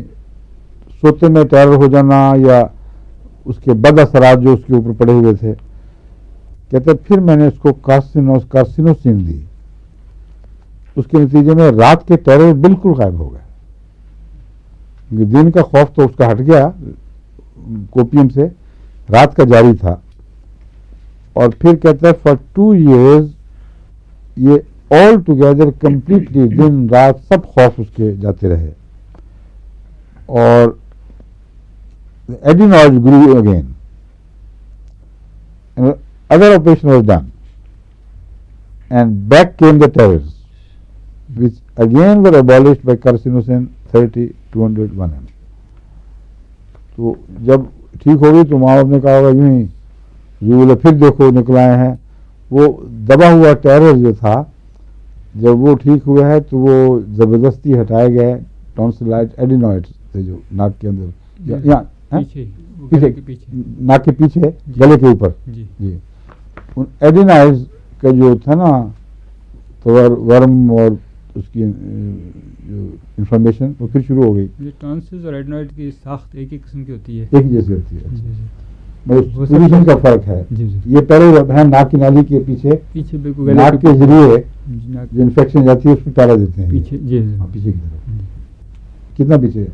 سوتے میں ٹیرر ہو جانا یا اس کے بد اثرات جو اس کے اوپر پڑے ہوئے تھے. کہتے پھر میں نے اس کو کارسینوسین دی. اس کے نتیجے میں رات کے ٹیرر بالکل غائب ہو گئے. دن کا خوف تو اس کا ہٹ گیا کوپیم سے، رات کا جاری تھا. اور پھر کہتا ہے فار 2 years یہ آل ٹوگیدر کمپلیٹلی دن رات سب خوف اس کے جاتے رہے. اور adenoid grew again. Other operation was done and back came the terrors which again were abolished by carcinosin 30-201 m. تو جب ٹھیک ہو گئی تو ماں باپ نے کہا ہوگا یوں ہی بولے پھر دیکھو نکل آئے ہیں. وہ دبا ہوا ٹیرر جو تھا جب وہ ٹھیک ہوا ہے تو وہ زبردستی ہٹائے گئے ٹونسلائٹ ایڈینوائڈز تھے جو ناک کے اندر ناک کے پیچھے گلے کے اوپر. جی ان ایڈینوائڈز کا جو تھا نا تو ورم اور اس کی انفارمیشن وہ پھر شروع ہو گئی. ٹانسز اور ایڈینوائڈ کی ساخت ایک ہی قسم کی ہوتی ہے، ایک جیسی ہوتی ہے. پوزیشن کا فرق ہے. یہ پہلے ہے ناک کی نالی کے پیچھے ناک کے ذریعے جو انفیکشن جاتی ہے اس میں پیرا دیتے ہیں پیچھے کی طرف. کتنا پیچھے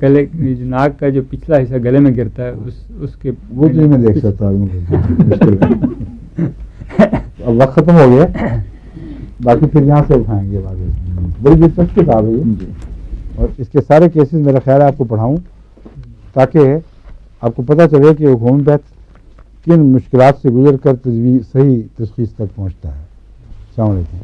گلے ناک کا جو پچھلا حصہ گلے میں گرتا ہے اس کے وہ چیز میں دیکھ سکتا ہوں. اب وقت ختم ہو گیا، باقی پھر یہاں سے اٹھائیں گے. بڑی دلچسپ کتاب ہے یہ اور اس کے سارے کیسز میرا خیال ہے آپ کو پڑھاؤں تاکہ آپ کو پتہ چلے کہ ہومیوپیتھ کن مشکلات سے گزر کر صحیح تشخیص تک پہنچتا ہے. السلام علیکم.